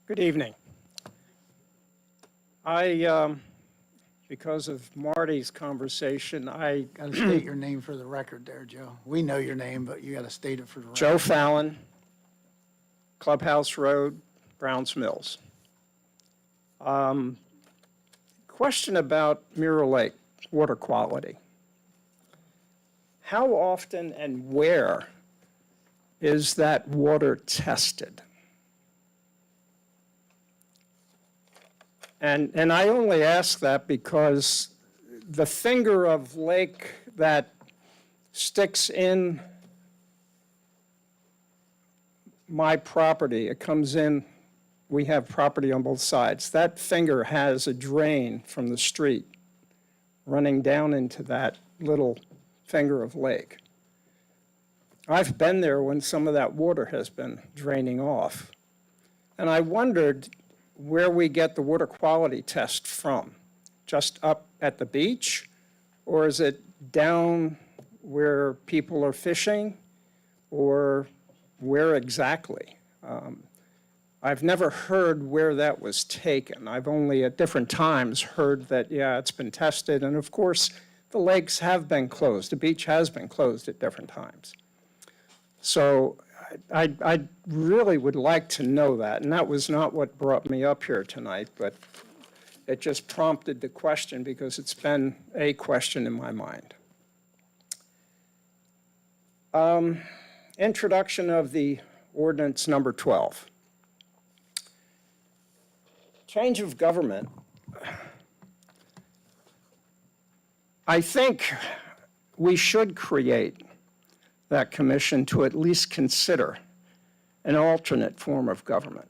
Good evening. Because of Marty's conversation, I Got to state your name for the record there, Joe. We know your name, but you got to state it for the record. Joe Fallon, Clubhouse Road, Browns Mills. Question about Mirror Lake water quality. How often and where is that water tested? And I only ask that because the finger of lake that sticks in my property, it comes in, we have property on both sides. That finger has a drain from the street running down into that little finger of lake. I've been there when some of that water has been draining off. And I wondered where we get the water quality test from. Just up at the beach? Or is it down where people are fishing? Or where exactly? I've never heard where that was taken. I've only at different times heard that, yeah, it's been tested. And of course, the lakes have been closed. The beach has been closed at different times. So I really would like to know that, and that was not what brought me up here tonight, but it just prompted the question because it's been a question in my mind. Introduction of the ordinance number 12. Change of government. I think we should create that commission to at least consider an alternate form of government.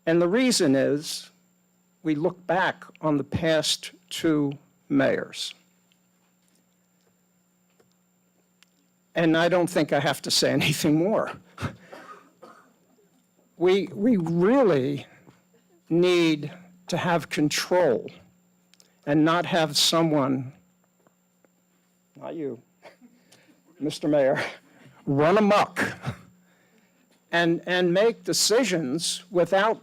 And the reason is, we look back on the past two mayors. And I don't think I have to say anything more. We really need to have control and not have someone, not you, Mr. Mayor, run amok and make decisions without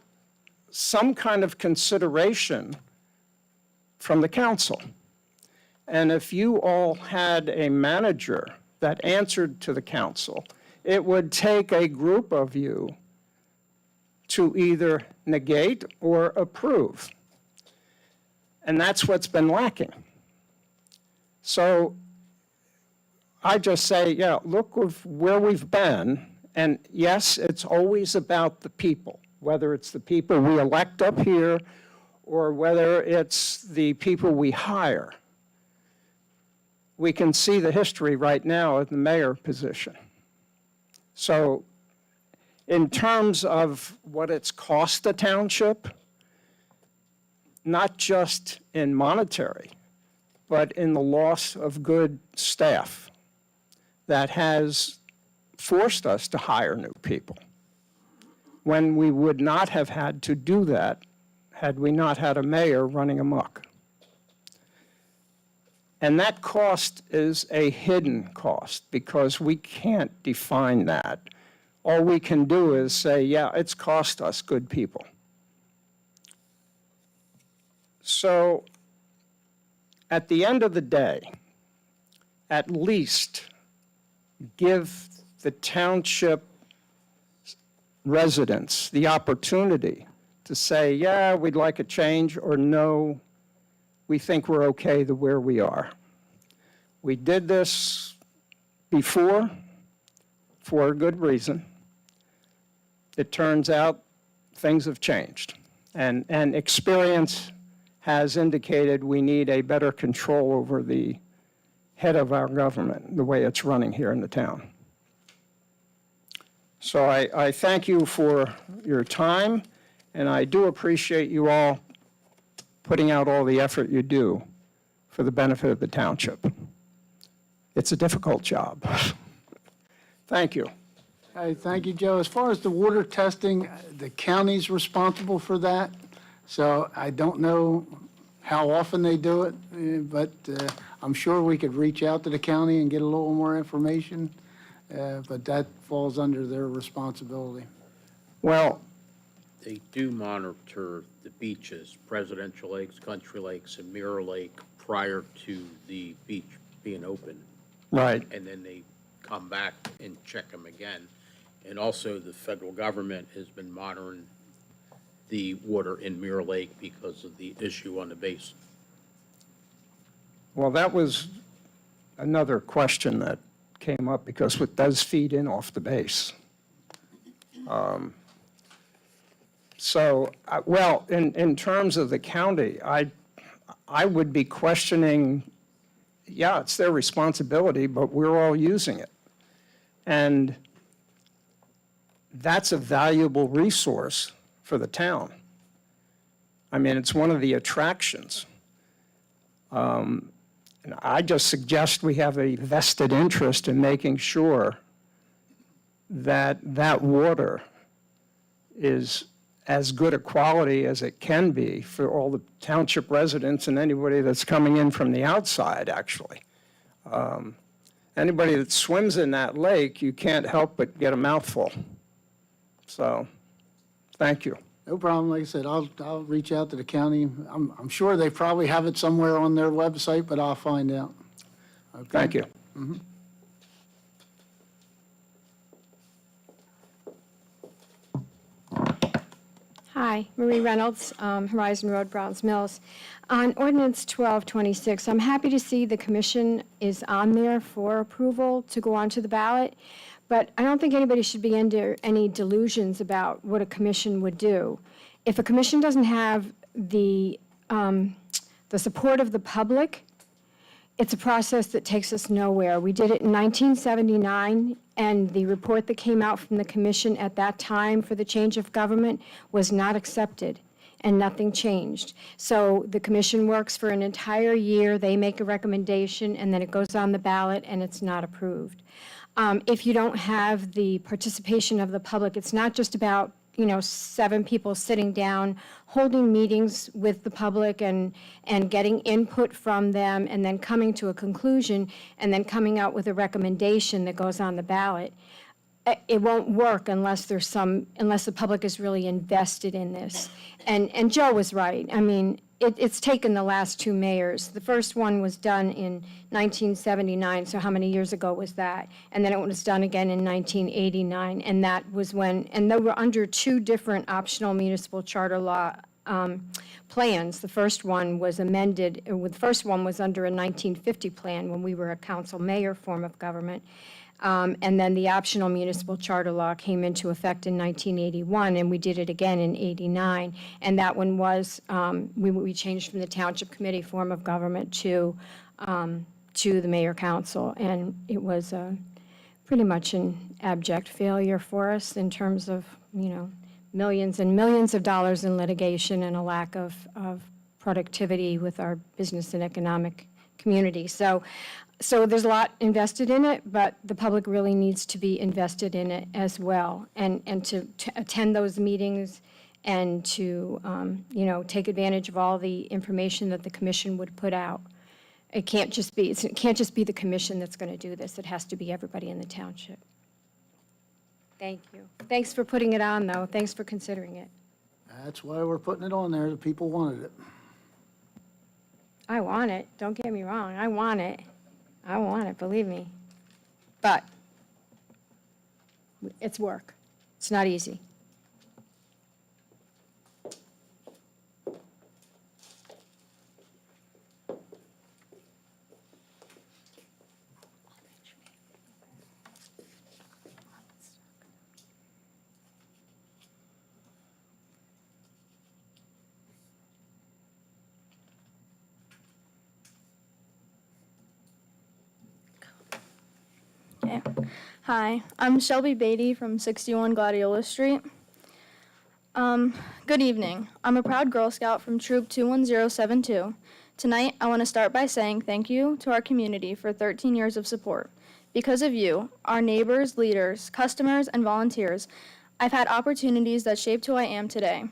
some kind of consideration from the council. And if you all had a manager that answered to the council, it would take a group of you to either negate or approve. And that's what's been lacking. So I just say, yeah, look where we've been, and yes, it's always about the people, whether it's the people we elect up here or whether it's the people we hire. We can see the history right now at the mayor position. So in terms of what it's cost the township, not just in monetary, but in the loss of good staff that has forced us to hire new people, when we would not have had to do that had we not had a mayor running amok. And that cost is a hidden cost because we can't define that. All we can do is say, yeah, it's cost us good people. So at the end of the day, at least give the township residents the opportunity to say, yeah, we'd like a change, or no, we think we're okay where we are. We did this before for a good reason. It turns out things have changed, and experience has indicated we need a better control over the head of our government, the way it's running here in the town. So I thank you for your time, and I do appreciate you all putting out all the effort you do for the benefit of the township. It's a difficult job. Thank you. Hey, thank you, Joe. As far as the water testing, the county's responsible for that. So I don't know how often they do it, but I'm sure we could reach out to the county and get a little more information. But that falls under their responsibility. Well, They do monitor the beaches, Presidential Lakes, Country Lakes, and Mirror Lake prior to the beach being open. right. And then they come back and check them again. And also, the federal government has been monitoring the water in Mirror Lake because of the issue on the base. Well, that was another question that came up because it does feed in off the base. Well, in terms of the county, I would be questioning, yeah, it's their responsibility, but we're all using it. And that's a valuable resource for the town. I mean, it's one of the attractions. And I just suggest we have a vested interest in making sure that that water is as good a quality as it can be for all the township residents and anybody that's coming in from the outside, actually. Anybody that swims in that lake, you can't help but get a mouthful. So, thank you. No problem. Like I said, I'll reach out to the county. I'm sure they probably have it somewhere on their website, but I'll find out. Okay? Thank you. Hi, Marie Reynolds, Horizon Road, Browns Mills. On ordinance 1226, I'm happy to see the commission is on there for approval to go onto the ballot, but I don't think anybody should be under any delusions about what a commission would do. If a commission doesn't have the support of the public, it's a process that takes us nowhere. We did it in 1979, and the report that came out from the commission at that time for the change of government was not accepted, and nothing changed. So the commission works for an entire year, they make a recommendation, and then it goes on the ballot, and it's not approved. If you don't have the participation of the public, it's not just about 7 people sitting down, holding meetings with the public and getting input from them, and then coming to a conclusion, and then coming out with a recommendation that goes on the ballot. It won't work unless the public is really invested in this. And Joe was right. I mean, it's taken the last 2 mayors. The first one was done in 1979, so how many years ago was that? And then it was done again in 1989, and that was when, and they were under 2 different optional municipal charter law plans. The first one was amended, the first one was under a 1950 plan when we were a council mayor form of government. And then the optional municipal charter law came into effect in 1981, and we did it again in '89. And that one was, we changed from the township committee form of government to the mayor council. And it was pretty much an abject failure for us in terms of, millions and millions of dollars in litigation and a lack of productivity with our business and economic community. So there's a lot invested in it, but the public really needs to be invested in it as well, and to attend those meetings and to, take advantage of all the information that the commission would put out. It can't just be the commission that's going to do this. It has to be everybody in the township. Thank you. Thanks for putting it on, though. Thanks for considering it. That's why we're putting it on there. The people wanted it. I want it. Don't get me wrong. I want it. I want it, believe me. But it's work. It's not easy. Okay. Hi, I'm Shelby Beatty from 61 Gladiola Street. Good evening. I'm a proud Girl Scout from Troop 21072. Tonight, I want to start by saying thank you to our community for 13 years of support. Because of you, our neighbors, leaders, customers, and volunteers, I've had opportunities that shaped who I am today.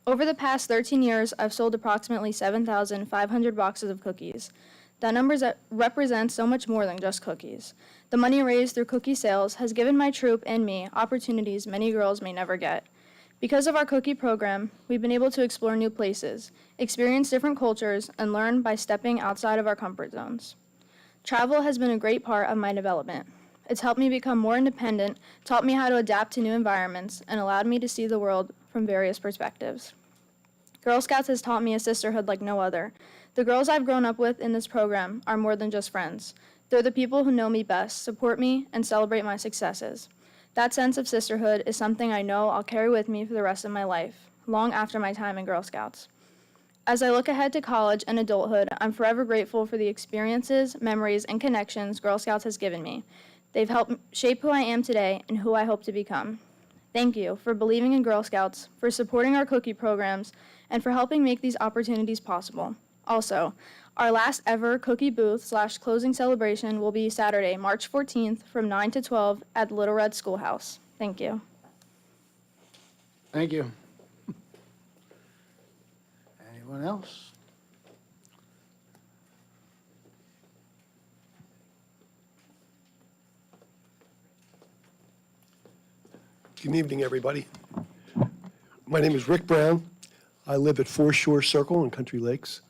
Over the past 13 years, I've sold approximately 7,500 boxes of cookies. That number represents so much more than just cookies. The money raised through cookie sales has given my troop and me opportunities many girls may never get. Because of our cookie program, we've been able to explore new places, experience different cultures, and learn by stepping outside of our comfort zones. Travel has been a great part of my development. It's helped me become more independent, taught me how to adapt to new environments, and allowed me to see the world from various perspectives. Girl Scouts has taught me a sisterhood like no other. The girls I've grown up with in this program are more than just friends. They're the people who know me best, support me, and celebrate my successes. That sense of sisterhood is something I know I'll carry with me for the rest of my life, long after my time in Girl Scouts. As I look ahead to college and adulthood, I'm forever grateful for the experiences, memories, and connections Girl Scouts has given me. They've helped shape who I am today and who I hope to become. Thank you for believing in Girl Scouts, for supporting our cookie programs, and for helping make these opportunities possible. Also, our last ever cookie booth/closing celebration will be Saturday, March 14th from 9 to 12 at the Little Red Schoolhouse. Thank you. Thank you. Anyone else? Good evening, everybody. My name is Rick Brown. I live at Foreshore Circle in Country Lakes,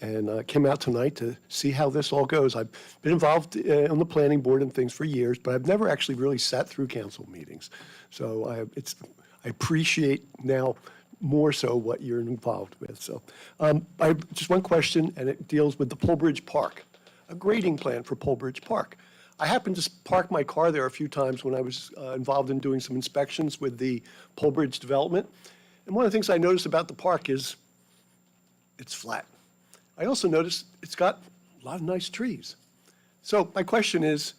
and I came out tonight to see how this all goes. I've been involved on the planning board and things for years, but I've never actually really sat through council meetings. So I appreciate now more so what you're involved with. So I have just one question, and it deals with the Polbridge Park, a grading plan for Polbridge Park. I happened to park my car there a few times when I was involved in doing some inspections with the Polbridge development. And one of the things I noticed about the park is it's flat. I also noticed it's got a lot of nice trees. So my question is,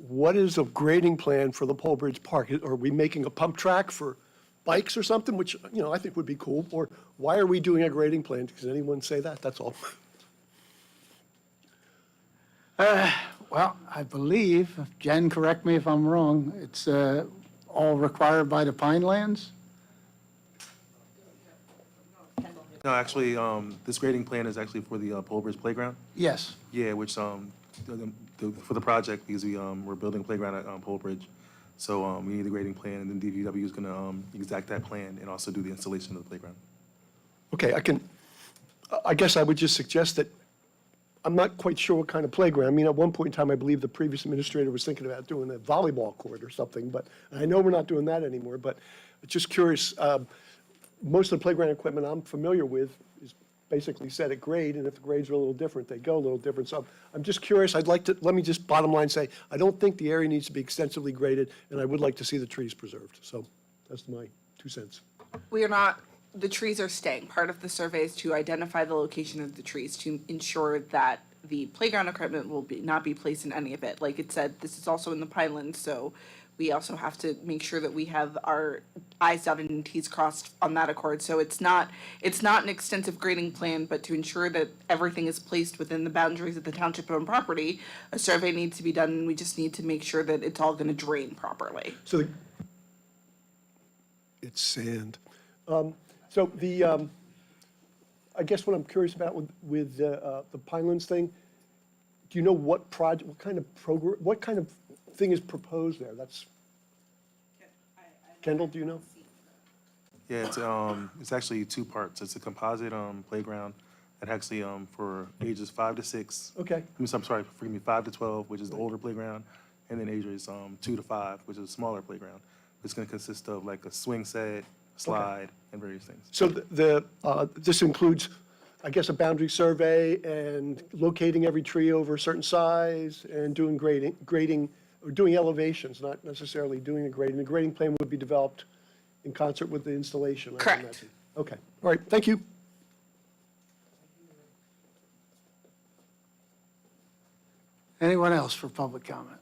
what is a grading plan for the Polbridge Park? Are we making a pump track for bikes or something, which, I think would be cool? Or why are we doing a grading plan? Does anyone say that? That's all. Well, I believe, Jen, correct me if I'm wrong, it's all required by the Pinelands? No, actually, this grading plan is actually for the Polbridge Playground. Yes. Yeah, which, for the project, because we're building a playground at Polbridge. So we need a grading plan, and then DPW is gonna exact that plan and also do the installation of the playground. Okay, I guess I would just suggest that I'm not quite sure what kind of playground. I mean, at one point in time, I believe the previous administrator was thinking about doing a volleyball court or something, but I know we're not doing that anymore, but just curious, most of the playground equipment I'm familiar with is basically set at grade, and if the grades are a little different, they go a little different. So I'm just curious, let me just bottom line say, I don't think the area needs to be extensively graded, and I would like to see the trees preserved. So that's my 2 cents. We are not, the trees are staying. Part of the survey is to identify the location of the trees to ensure that the playground equipment will not be placed in any of it. Like it said, this is also in the Pinelands, so we also have to make sure that we have our I's dotted and T's crossed on that accord. So it's not an extensive grading plan, but to ensure that everything is placed within the boundaries of the township-owned property, a survey needs to be done, and we just need to make sure that it's all gonna drain properly. So it's sand. So I guess what I'm curious about with the Pinelands thing, do you know what project, what kind of thing is proposed there? That's, Kendall, do you know? Yeah, it's actually 2 parts. It's a composite playground that actually for ages 5 to 6. Okay. I'm sorry, forgive me, 5 to 12, which is the older playground, and then ages 2 to 5, which is a smaller playground. It's going to consist of like a swing set, slide, and various things. So this includes, I guess, a boundary survey and locating every tree over a certain size and doing grading, or doing elevations, not necessarily doing the grading. The grading plan would be developed in concert with the installation. I Correct. imagine. Okay, all right, thank you. Anyone else for public comment?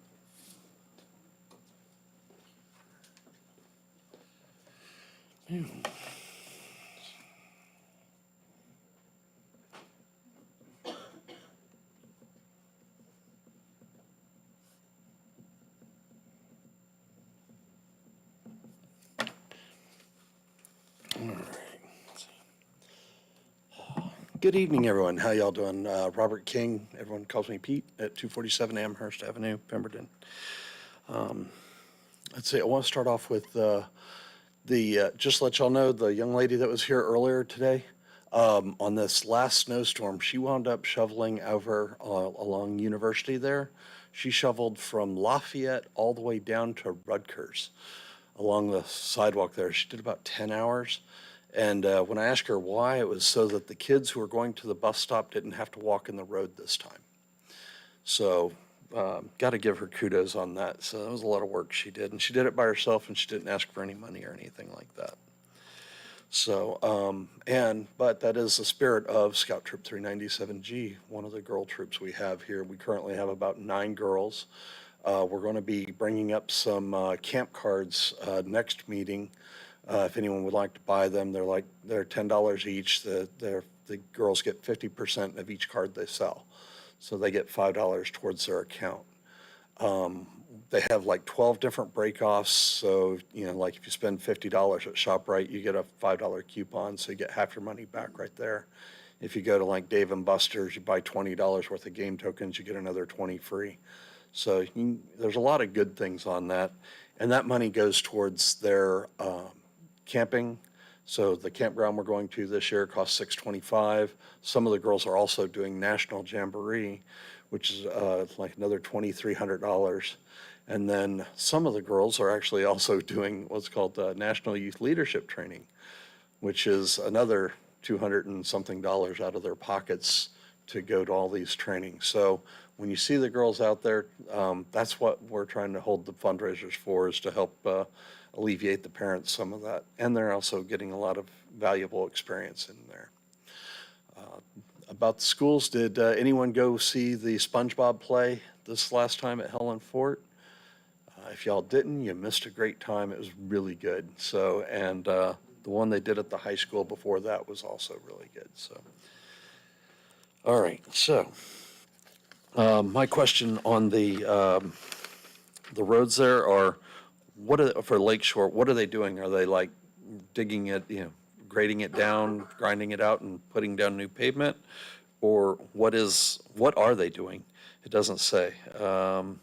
Good evening, everyone. How y'all doing? Robert King, everyone calls me Pete, at 247 Amherst Avenue, Pemberton. Let's see, I want to start off with just to let y'all know, the young lady that was here earlier today, on this last snowstorm, she wound up shoveling over along University there. She shoveled from Lafayette all the way down to Rutgers along the sidewalk there. She did about 10 hours. And when I asked her why, it was so that the kids who were going to the bus stop didn't have to walk in the road this time. So got to give her kudos on that. So that was a lot of work she did. And she did it by herself, and she didn't ask for any money or anything like that. So, but that is the spirit of Scout Troop 397G, one of the girl troops we have here. We currently have about 9 girls. We're going to be bringing up some camp cards next meeting. If anyone would like to buy them, they're $10 each. The girls get 50% of each card they sell. So they get $5 towards their account. They have like 12 different break-offs. So, like if you spend $50 at ShopRite, you get a $5 coupon. So you get half your money back right there. If you go to like Dave & Buster's, you buy $20 worth of game tokens, you get another 20 free. So there's a lot of good things on that. And that money goes towards their camping. So the campground we're going to this year costs $625. Some of the girls are also doing National Jamboree, which is like another $2,300. And then some of the girls are actually also doing what's called National Youth Leadership Training, which is another 200 and something dollars out of their pockets to go to all these trainings. So when you see the girls out there, that's what we're trying to hold the fundraisers for, is to help alleviate the parents some of that. And they're also getting a lot of valuable experience in there. About the schools, did anyone go see the SpongeBob play this last time at Helen Fort? If y'all didn't, you missed a great time. It was really good. So, and the one they did at the high school before that was also really good. So, all right. So, my question on the roads there are, for Lakeshore, what are they doing? Are they like digging it, grading it down, grinding it out, and putting down new pavement? Or what are they doing? It doesn't say. And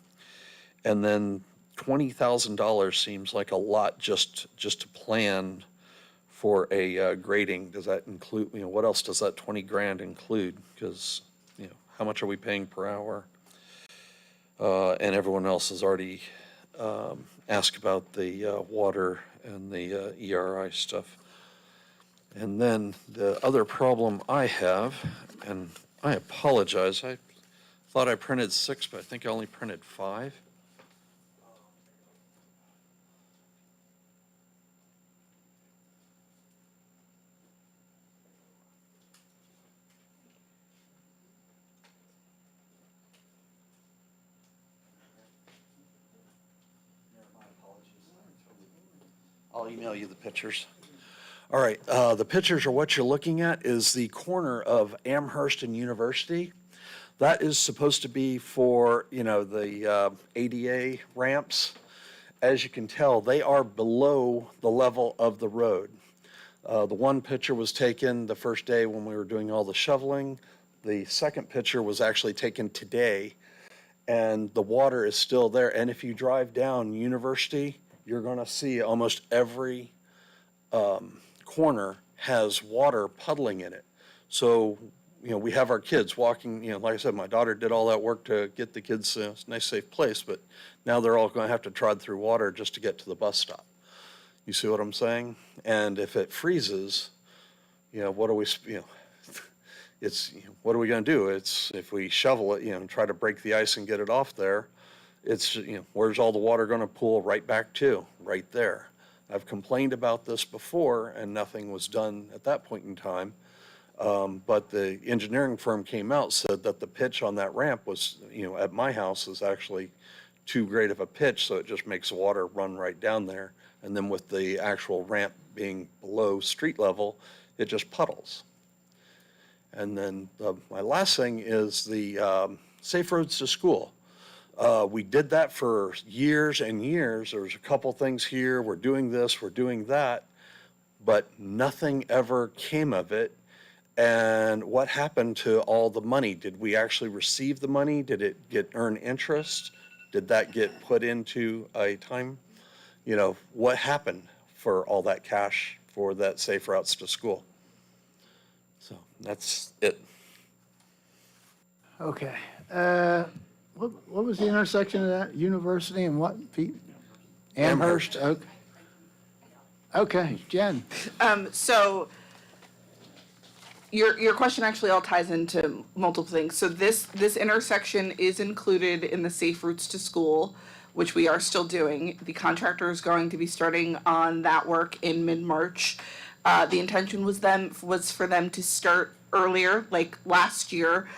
then $20,000 seems like a lot just to plan for a grading. Does that include, what else does that 20 grand include? Because, how much are we paying per hour? And everyone else has already asked about the water and the ERI stuff. And then the other problem I have, and I apologize, I thought I printed 6, but I think I only printed 5. I'll email you the pictures. All right, the pictures are what you're looking at is the corner of Amherst and University. That is supposed to be for, the ADA ramps. As you can tell, they are below the level of the road. The one picture was taken the first day when we were doing all the shoveling. The second picture was actually taken today, and the water is still there. And if you drive down University, you're going to see almost every corner has water puddling in it. So, we have our kids walking, like I said, my daughter did all that work to get the kids a nice, safe place, but now they're all going to have to trod through water just to get to the bus stop. You see what I'm saying? And if it freezes, what are we, what are we going to do? It's, if we shovel it, and try to break the ice and get it off there, it's, where's all the water going to pool right back to? Right there. I've complained about this before, and nothing was done at that point in time. But the engineering firm came out, said that the pitch on that ramp was, at my house is actually too great of a pitch, so it just makes the water run right down there. And then with the actual ramp being below street level, it just puddles. And then my last thing is the Safe Roads to School. We did that for years and years. There was a couple things here, we're doing this, we're doing that, but nothing ever came of it. And what happened to all the money? Did we actually receive the money? Did it earn interest? Did that get put into a time? What happened for all that cash for that Safe Routes to School? So that's it. Okay. What was the intersection of that? University and what, Pete? Amherst. Okay. Okay, Jen. So your question actually all ties into multiple things. So this intersection is included in the Safe Routes to School, which we are still doing. The contractor is going to be starting on that work in mid-March. The intention was for them to start earlier, like last year.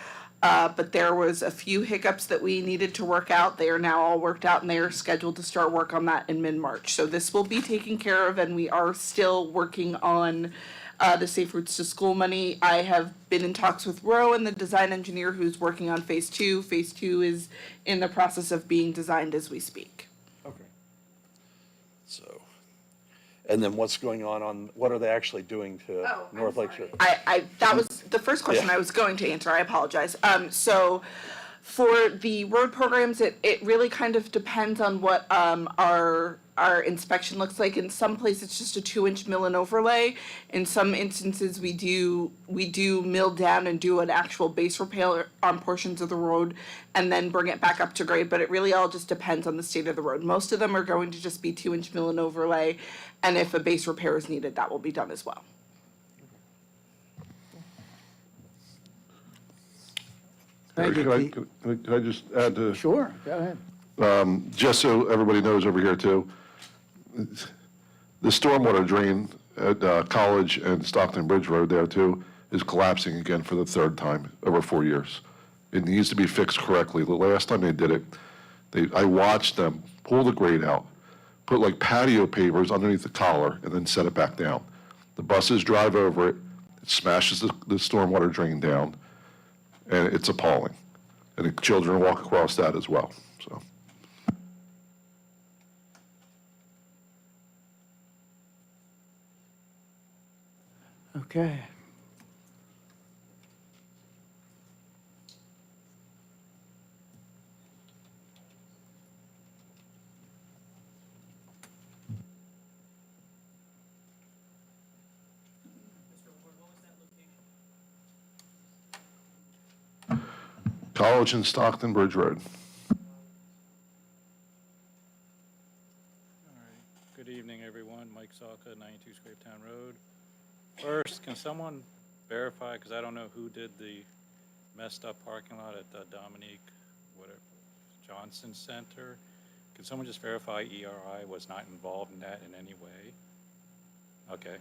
But there was a few hiccups that we needed to work out. They are now all worked out, and they are scheduled to start work on that in mid-March. So this will be taken care of, and we are still working on the Safe Routes to School money. I have been in talks with Rowan, the design engineer who's working on Phase 2. Phase 2 is in the process of being designed as we speak. Okay. So, and then what's going on, what are they actually doing to North Lakeshore? That was the first question I was going to answer. I apologize. So for the road programs, it really kind of depends on what our inspection looks like. In some places, it's just a 2-inch mill and overlay. In some instances, we do mill down and do an actual base repair on portions of the road and then bring it back up to grade. But it really all just depends on the state of the road. Most of them are going to just be 2-inch mill and overlay. And if a base repair is needed, that will be done as well. Thank you, Can Keith. can I just add to? Sure, go ahead. Just so everybody knows over here too, the stormwater drain at College and Stockton Bridge Road there too is collapsing again for the third time over 4 years. It needs to be fixed correctly. The last time they did it, I watched them pull the grate out, put like patio pavers underneath the collar, and then set it back down. The buses drive over it, it smashes the stormwater drain down, and it's appalling. And the children walk across that as well, so. Okay. College and Stockton Bridge Road. Good evening, everyone. Mike Salka, 92 Scrapetown Road. First, can someone verify, because I don't know who did the messed up parking lot at the Dominique Johnson Center. Can someone just verify ERI was not involved in that in any way? Okay,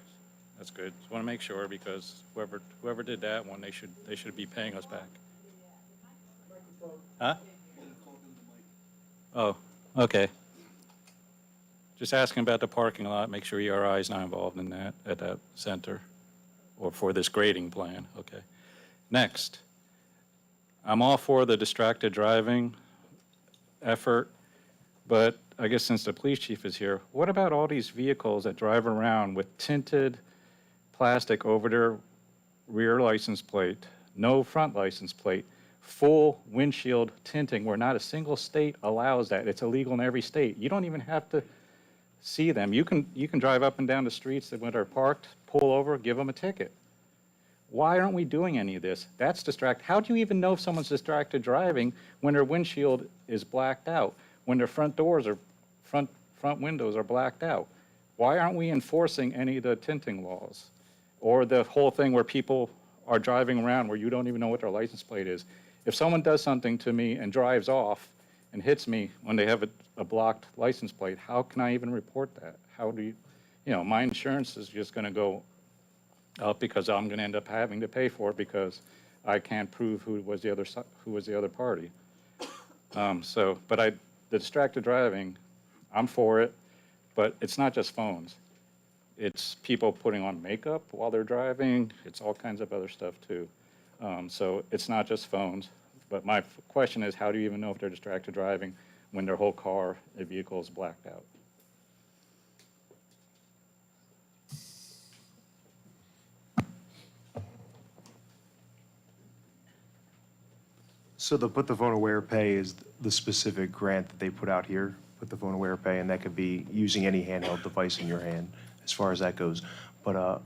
that's good. Just want to make sure, because whoever did that one, they should be paying us back. Huh? Oh, okay. Just asking about the parking lot, make sure ERI is not involved in that, at that center, or for this grading plan, okay. Next, I'm all for the distracted driving effort, but I guess since the police chief is here, what about all these vehicles that drive around with tinted plastic over their rear license plate, no front license plate, full windshield tinting, where not a single state allows that. It's illegal in every state. You don't even have to see them. You can drive up and down the streets that when they're parked, pull over, give them a ticket. Why aren't we doing any of this? That's distract. How do you even know if someone's distracted driving when their windshield is blacked out, when their front doors or front windows are blacked out? Why aren't we enforcing any of the tinting laws? Or the whole thing where people are driving around where you don't even know what their license plate is. If someone does something to me and drives off and hits me when they have a blocked license plate, how can I even report that? How do you, my insurance is just going to go up because I'm going to end up having to pay for it because I can't prove who was the other party. The distracted driving, I'm for it, but it's not just phones. It's people putting on makeup while they're driving. It's all kinds of other stuff too. So it's not just phones. But my question is, how do you even know if they're distracted driving when their whole car, their vehicle is blacked out? So the Put the Phone Aware Pay is the specific grant that they put out here, Put the Phone Aware Pay, and that could be using any handheld device in your hand as far as that goes. But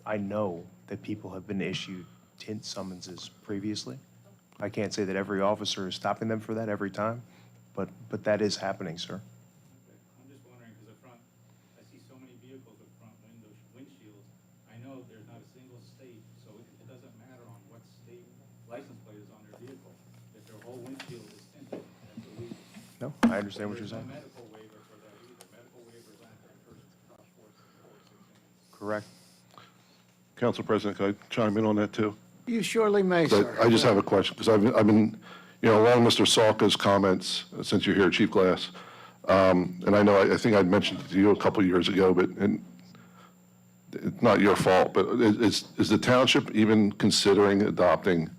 I know that people have been issued tint summonses previously. I can't say that every officer is stopping them for that every time, but that is happening, sir. I'm just wondering, because I see so many vehicles with front windshields. I know there's not a single state, so it doesn't matter on what state license plate is on their vehicle. If their whole windshield is tinted, that's illegal. No, I understand what you're saying. There's no medical waiver for that either. Medical waivers aren't for the first crash force. Correct. Council President, can I chime in on that too? You surely may, sir. I just have a question, because I've been, along Mr. Salka's comments, since you're here, Chief Glass, and I know, I think I'd mentioned it to you a couple of years ago, but it's not your fault, but is the township even considering adopting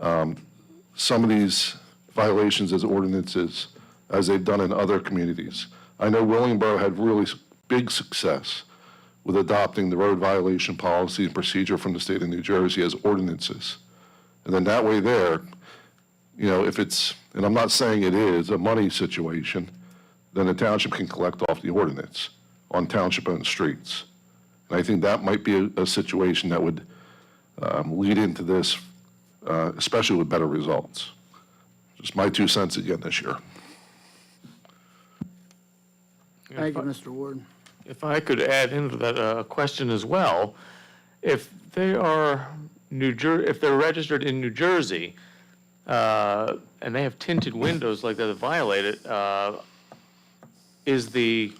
some of these violations as ordinances, as they've done in other communities? I know Willingboro had really big success with adopting the road violation policy and procedure from the state of New Jersey as ordinances. And then that way there, if it's, and I'm not saying it is, a money situation, then the township can collect off the ordinance on township-owned streets. And I think that might be a situation that would lead into this, especially with better results. Just my 2 cents again this year. Thank you, Mr. Ward. If I could add into that question as well, if they are if they're registered in New Jersey, and they have tinted windows like that that violate it, is the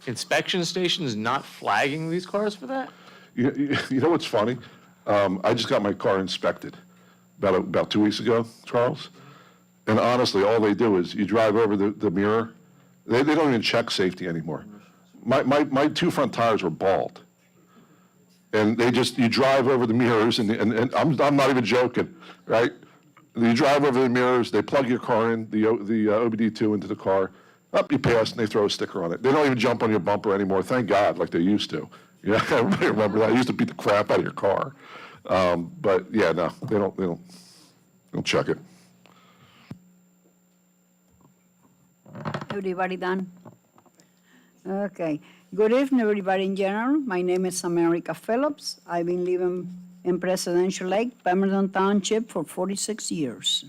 inspection stations not flagging these cars for that? You know what's funny? I just got my car inspected about 2 weeks ago, Charles. And honestly, all they do is you drive over the mirror. They don't even check safety anymore. My two front tires were bald. And you drive over the mirrors, and I'm not even joking, right? You drive over the mirrors, they plug your car in, the OBD2 into the car, up you pass, and they throw a sticker on it. They don't even jump on your bumper anymore, thank God, like they used to. Yeah, everybody remember that. I used to beat the crap out of your car. But yeah, no, they don't check it. Everybody done? Okay. Good evening, everybody in general. My name is America Phillips. I've been living in Presidential Lake, Pemberton Township for 46 years.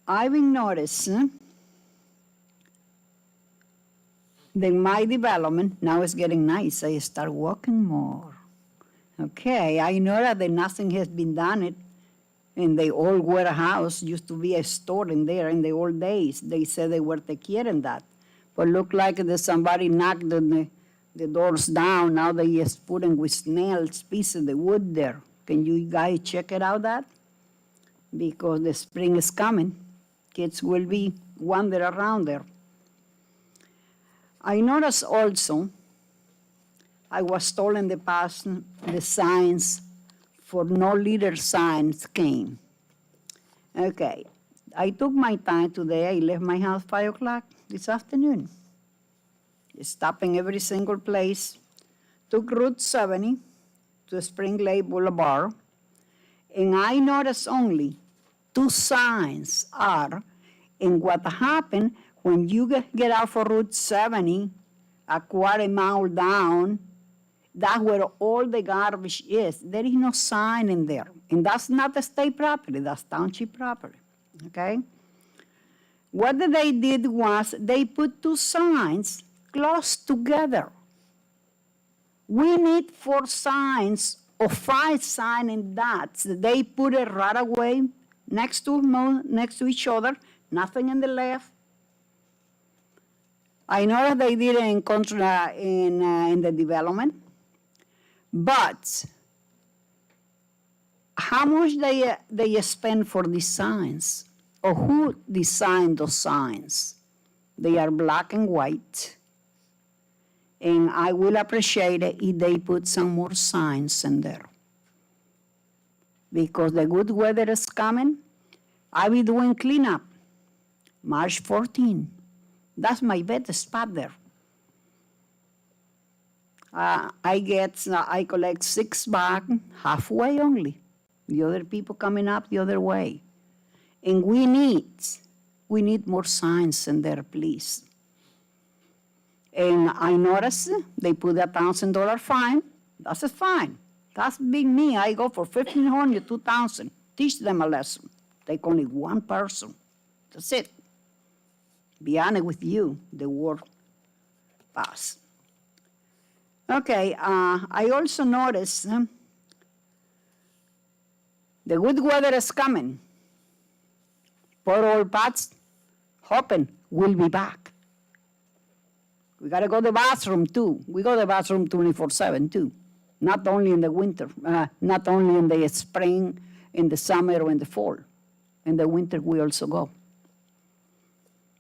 I've been noticing that my development now is getting nice. I start walking more. Okay, I know that nothing has been done in the old warehouse. Used to be a store in there in the old days. They said they were taking care of that. But look like somebody knocked the doors down. Now they just putting with nails, pieces of the wood there. Can you guys check it out that? Because the spring is coming. Kids will be wander around there. I noticed also, I was told in the past, the signs for no litter signs came. Okay, I took my time today. I left my house 5 o'clock this afternoon. Stopping every single place. Took Route 70 to Spring Lake Boulevard. And I noticed only 2 signs are, and what happened when you get out for Route 70, a quarter mile down, that's where all the garbage is. There is no sign in there. And that's not the state property, that's township property, okay? What they did was they put 2 signs close together. We need 4 signs or 5 signs in that. So they put it right away next to each other, nothing in the left. I know that they did it in the development, but how much they spend for these signs? Or who designed those signs? They are black and white. And I will appreciate it if they put some more signs in there. Because the good weather is coming. I'll be doing cleanup March 14. That's my best spot there. I collect 6 bags, halfway only. The other people coming up the other way. And we need more signs in there, please. And I noticed they put a $1,000 fine. That's a fine. That's big me. I go for $1,500, $2,000. Teach them a lesson. Take only 1 person. That's it. Be honest with you, the word pass. Okay, I also noticed the good weather is coming. Poor old Pat's hoping we'll be back. We got to go to the bathroom, too. We go to the bathroom 24/7, too. Not only in the winter, not only in the spring, in the summer, or in the fall. In the winter, we also go.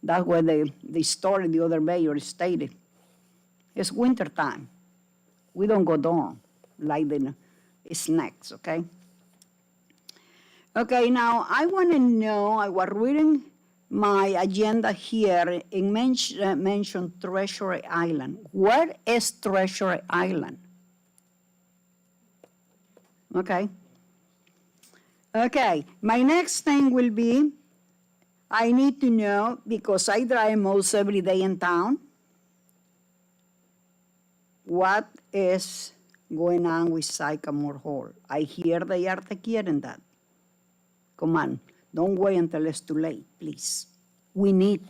That's where the story the other mayor stated. It's winter time. We don't go down like the snacks, okay? Okay, now I want to know, I was reading my agenda here and mentioned Treasury Island. Where is Treasury Island? Okay. Okay, my next thing will be, I need to know, because I drive most every day in town, what is going on with Sycamore Hall? I hear they are taking that. Come on, don't wait until it's too late, please. We need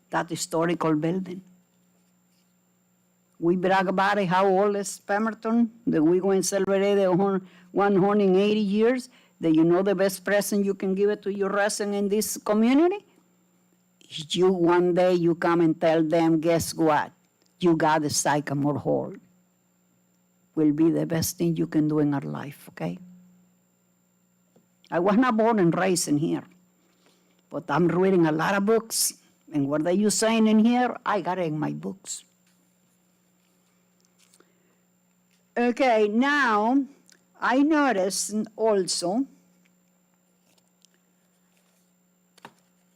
that historical building. We brag about it, how old is Pemberton, that we're going to celebrate 180 years. Do you know the best present you can give it to your resident in this community? You, one day, you come and tell them, guess what? You got a Sycamore Hall. Will be the best thing you can do in our life, okay? I was not born and raised in here, but I'm reading a lot of books, and what are you saying in here? I got it in my books. Okay, now, I noticed also,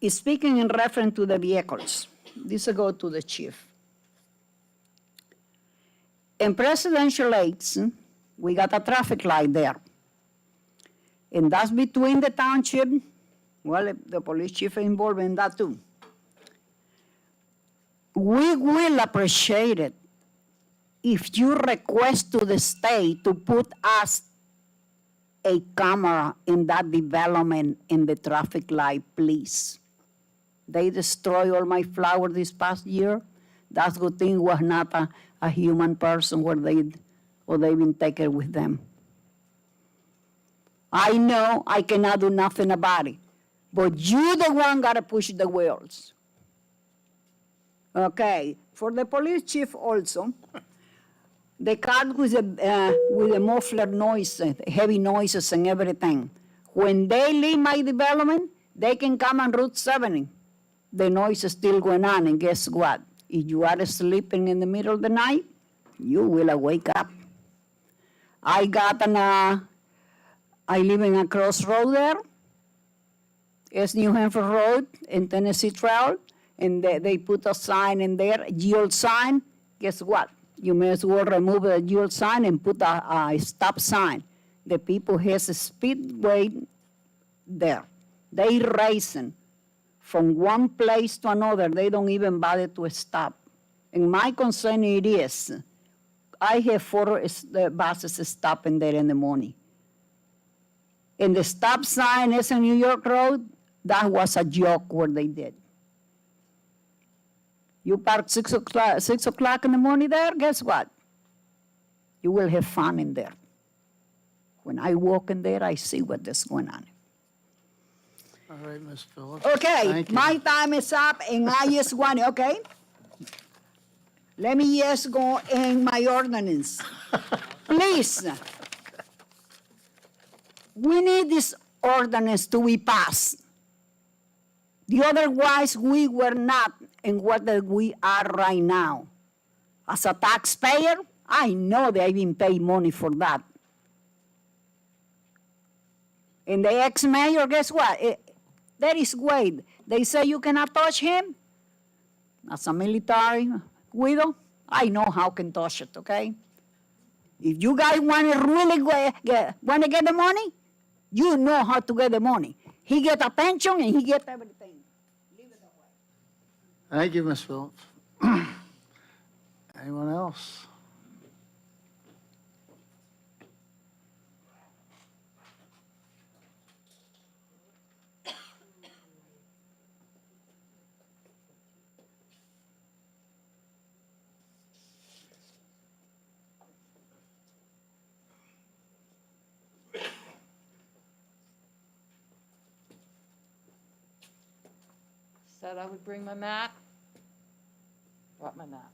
speaking in reference to the vehicles, this will go to the chief. In Presidential Lakes, we got a traffic light there. And that's between the township, well, the police chief is involved in that too. We will appreciate it if you request to the state to put us a camera in that development in the traffic light, please. They destroyed all my flowers this past year. That's good thing was not a human person where they been taken with them. I know I cannot do nothing about it, but you the one gotta push the wheels. Okay, for the police chief also, the car with the muffler noise, heavy noises and everything. When they leave my development, they can come on Route 70. The noise is still going on, and guess what? If you are sleeping in the middle of the night, you will wake up. I live in a crossroad there. It's New Hampshire Road and Tennessee Trail, and they put a sign in there, yield sign. Guess what? You may as well remove the yield sign and put a stop sign. The people has a speedway there. They racing from one place to another. They don't even bother to stop. And my concern it is, I have 4 buses stopping there in the morning. And the stop sign is on New York Road, that was a joke what they did. You park 6 o'clock in the morning there, guess what? You will have fun in there. When I walk in there, I see what is going on. All right, Ms. Phillips. Okay, Thank you. my time is up, and I just want, okay? Let me just go in my ordinance. Please. We need this ordinance to be passed. The otherwise, we were not in what we are right now. As a taxpayer, I know that I've been paid money for that. And the ex-mayor, guess what? That is Wade. They say you cannot touch him. As a military widow, I know how can touch it, okay? If you guys want to really get the money, you know how to get the money. He get a pension and he get everything. Leave it away. Thank you, Ms. Phillips. Anyone else? Said I would bring my map. Brought my map.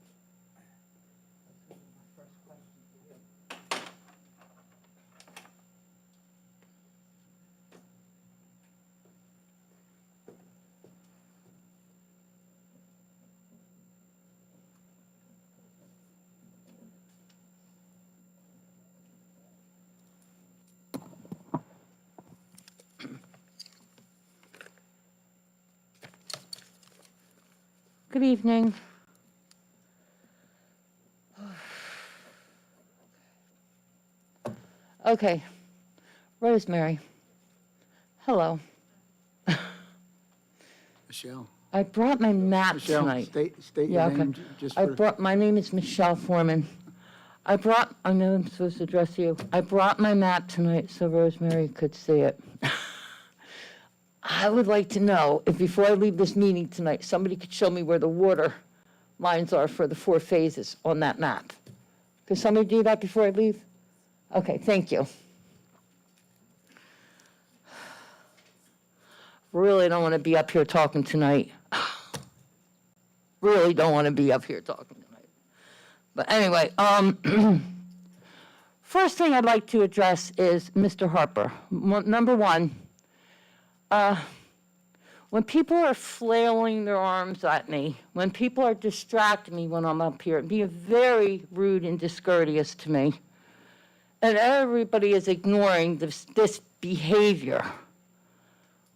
Good evening. Okay, Rosemary. Hello. Michelle. I brought my map Michelle, tonight. state Yeah, your okay. name just for... My name is Michelle Foreman. I know I'm supposed to address you. I brought my map tonight so Rosemary could see it. I would like to know if before I leave this meeting tonight, somebody could show me where the water lines are for the 4 phases on that map. Could somebody do that before I leave? Okay, thank you. really don't want to be up here talking tonight. Really don't want to be up here talking tonight. But anyway, first thing I'd like to address is Mr. Harper. Number one, when people are flailing their arms at me, when people are distracting me when I'm up here, being very rude and discourteous to me, and everybody is ignoring this behavior,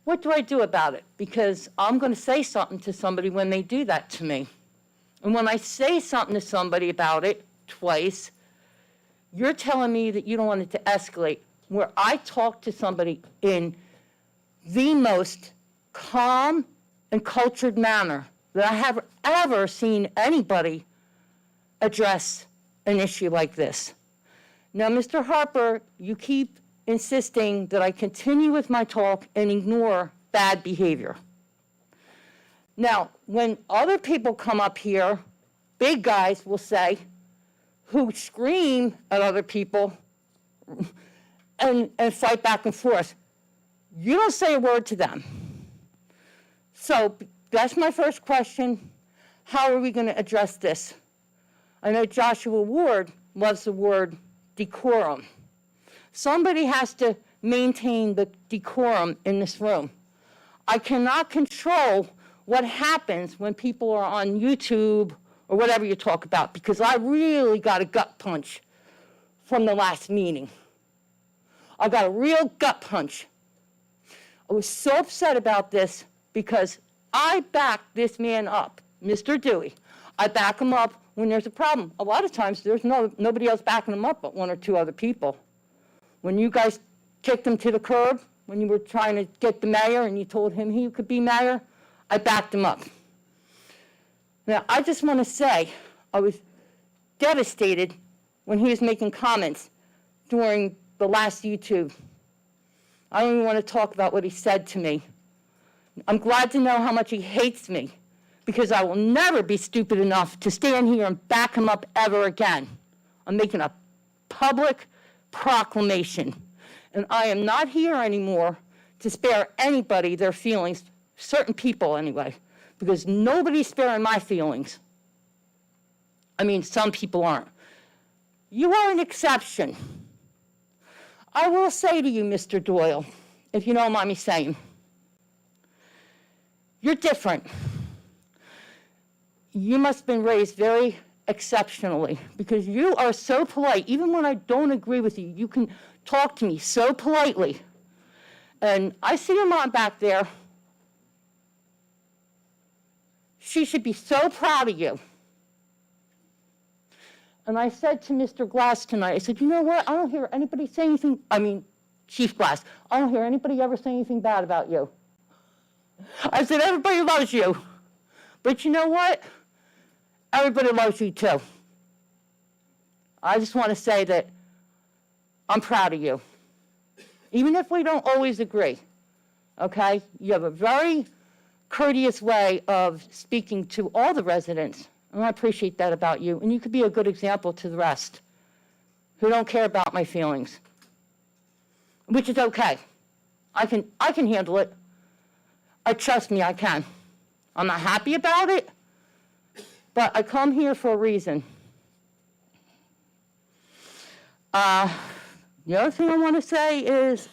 what do I do about it? Because I'm going to say something to somebody when they do that to me. And when I say something to somebody about it twice, you're telling me that you don't want it to escalate. Where I talk to somebody in the most calm and cultured manner that I have ever seen anybody address an issue like this. Now, Mr. Harper, you keep insisting that I continue with my talk and ignore bad behavior. Now, when other people come up here, big guys will say, who scream at other people and fight back and forth, you don't say a word to them. So that's my first question. How are we going to address this? I know Joshua Ward loves the word decorum. Somebody has to maintain the decorum in this room. I cannot control what happens when people are on YouTube or whatever you talk about, because I really got a gut punch from the last meeting. I got a real gut punch. I was so upset about this because I backed this man up, Mr. Dewey. I back him up when there's a problem. A lot of times there's nobody else backing him up but one or two other people. When you guys kicked him to the curb, when you were trying to get the mayor and you told him he could be mayor, I backed him up. Now, I just want to say I was devastated when he was making comments during the last YouTube. I don't even want to talk about what he said to me. I'm glad to know how much he hates me, because I will never be stupid enough to stand here and back him up ever again. I'm making a public proclamation, and I am not here anymore to spare anybody their feelings, certain people anyway, because nobody's sparing my feelings. I mean, some people aren't. You are an exception. I will say to you, Mr. Doyle, if you don't mind me saying, you're different. You must have been raised very exceptionally, because you are so polite. Even when I don't agree with you, you can talk to me so politely. And I see your mom back there. She should be so proud of you. And I said to Mr. Glass tonight, I said, you know what? I don't hear anybody say anything, Chief Glass, I don't hear anybody ever say anything bad about you. I said, everybody loves you. But you know what? Everybody loves you too. I just want to say that I'm proud of you. Even if we don't always agree, okay? You have a very courteous way of speaking to all the residents, and I appreciate that about you. And you could be a good example to the rest who don't care about my feelings, which is okay. I can handle it. Trust me, I can. I'm not happy about it, but I come here for a reason. The other thing I want to say is,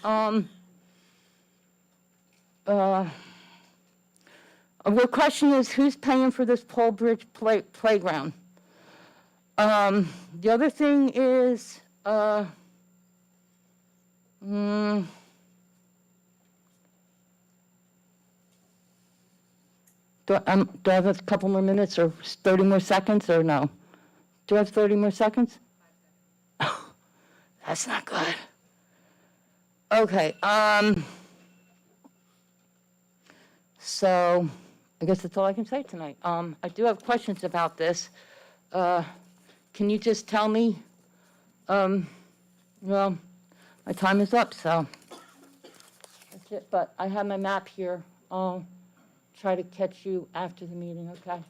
the question is, who's paying for this Pole Bridge playground? The other thing is, do I have a couple more minutes or 30 more seconds, or no? Do I have 30 more seconds? That's not good. Okay, so I guess that's all I can say tonight. I do have questions about this. Can you just tell me, well, my time is up, so that's it. But I have my map here. I'll try to catch you after the meeting, okay?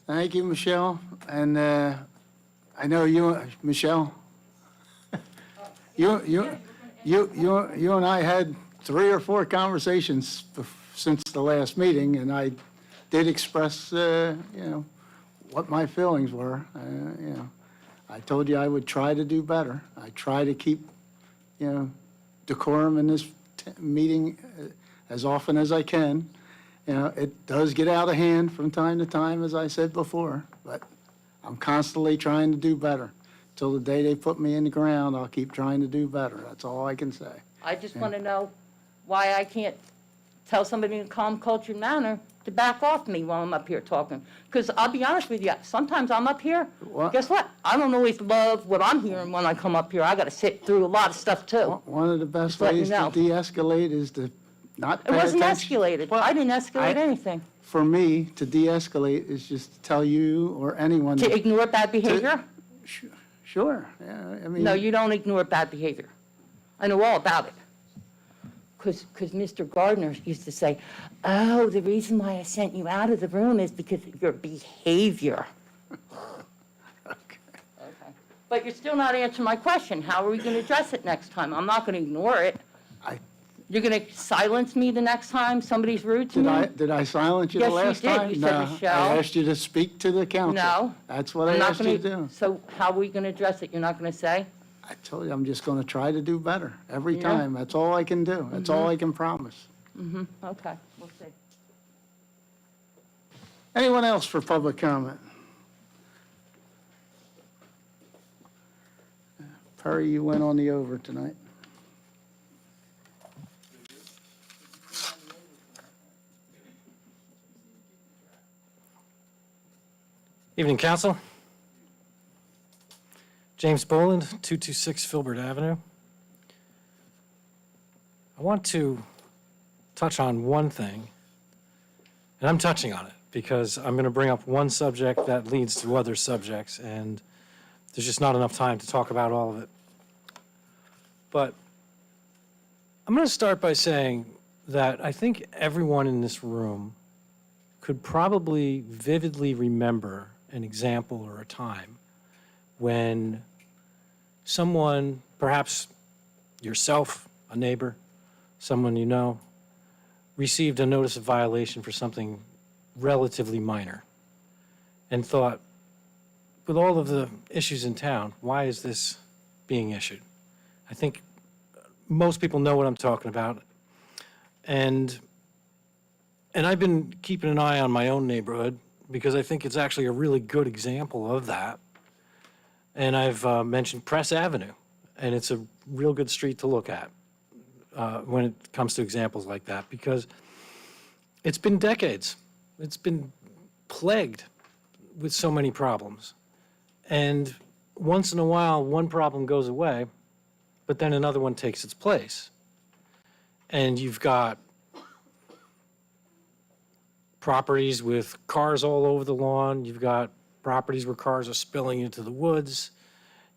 Thank you, Michelle. And I know you, Michelle, you and I had 3 or 4 conversations since the last meeting, and I did express, what my feelings were. I told you I would try to do better. I try to keep, decorum in this meeting as often as I can. It does get out of hand from time to time, as I said before, but I'm constantly trying to do better. Till the day they put me in the ground, I'll keep trying to do better. That's all I can say. I just want to know why I can't tell somebody in a calm, cultured manner to back off me while I'm up here talking. Because I'll be honest with you, sometimes I'm up here, guess what? I don't always love what I'm hearing when I come up here. I got to sit through a lot of stuff, too. One of the best Just let me ways know. to de-escalate is to not It pay wasn't attention. escalated. I didn't escalate anything. For me, to de-escalate is just to tell you or anyone. To ignore bad behavior? Sure, yeah, I mean. No, you don't ignore bad behavior. I know all about it. Because Mr. Gardner used to say, oh, the reason why I sent you out of the room is because of your behavior. Okay. But you're still not answering my question. How are we going to address it next time? I'm not going to ignore it. You're going to silence me the next time somebody's rude to me? Did I silence you the Yes, you last did. time? You said, No, "Michelle." I asked you to speak to the council. No. That's what I I'm not asked you to gonna- do. So how are we going to address it? You're not going to say? I told you, I'm just going to try to do better every Yeah. time. That's all I can do. That's all I can promise. Mm-hmm, okay, we'll see. Anyone else for public comment? Perry, you went on the over tonight. Evening, Council. James Boland, 226 Filbert Avenue. I want to touch on one thing, and I'm touching on it because I'm going to bring up one subject that leads to other subjects, and there's just not enough time to talk about all of it. But I'm going to start by saying that I think everyone in this room could probably vividly remember an example or a time when someone, perhaps yourself, a neighbor, someone you know, received a notice of violation for something relatively minor and thought, with all of the issues in town, why is this being issued? I think most people know what I'm talking about. And I've been keeping an eye on my own neighborhood because I think it's actually a really good example of that. And I've mentioned Press Avenue, and it's a real good street to look at when it comes to examples like that, because it's been decades. It's been plagued with so many problems. And once in a while, one problem goes away, but then another one takes its place. And you've got properties with cars all over the lawn. You've got properties where cars are spilling into the woods.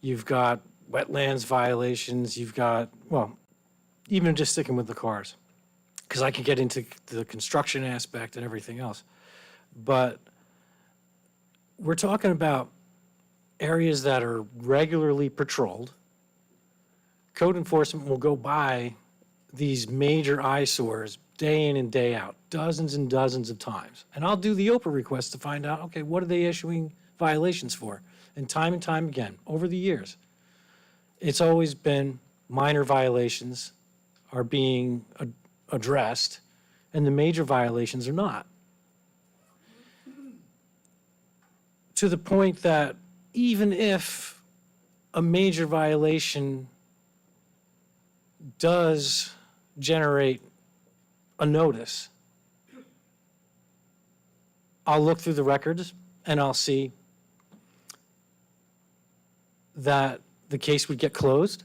You've got wetlands violations. You've got, well, even just sticking with the cars, because I could get into the construction aspect and everything else. But we're talking about areas that are regularly patrolled. Code enforcement will go by these major eyesores day in and day out, dozens and dozens of times. And I'll do the OPA request to find out, okay, what are they issuing violations for? And time again, over the years, it's always been minor violations are being addressed, and the major violations are not. To the point that even if a major violation does generate a notice, I'll look through the records and I'll see that the case would get closed.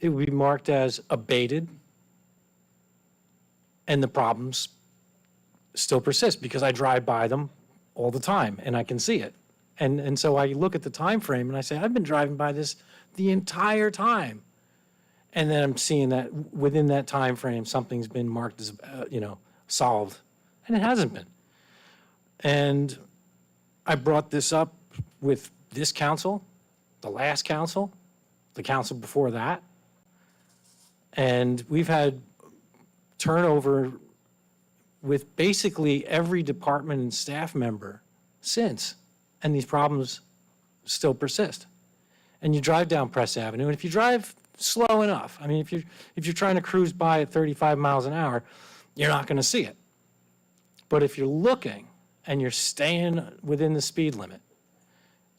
It would be marked as abated, and the problems still persist because I drive by them all the time and I can see it. And so I look at the time frame and I say, I've been driving by this the entire time. And then I'm seeing that within that time frame, something's been marked as, solved, and it hasn't been. And I brought this up with this council, the last council, the council before that. And we've had turnover with basically every department and staff member since, and these problems still persist. And you drive down Press Avenue, and if you drive slow enough, I mean, if you're trying to cruise by at 35 miles an hour, you're not going to see it. But if you're looking and you're staying within the speed limit,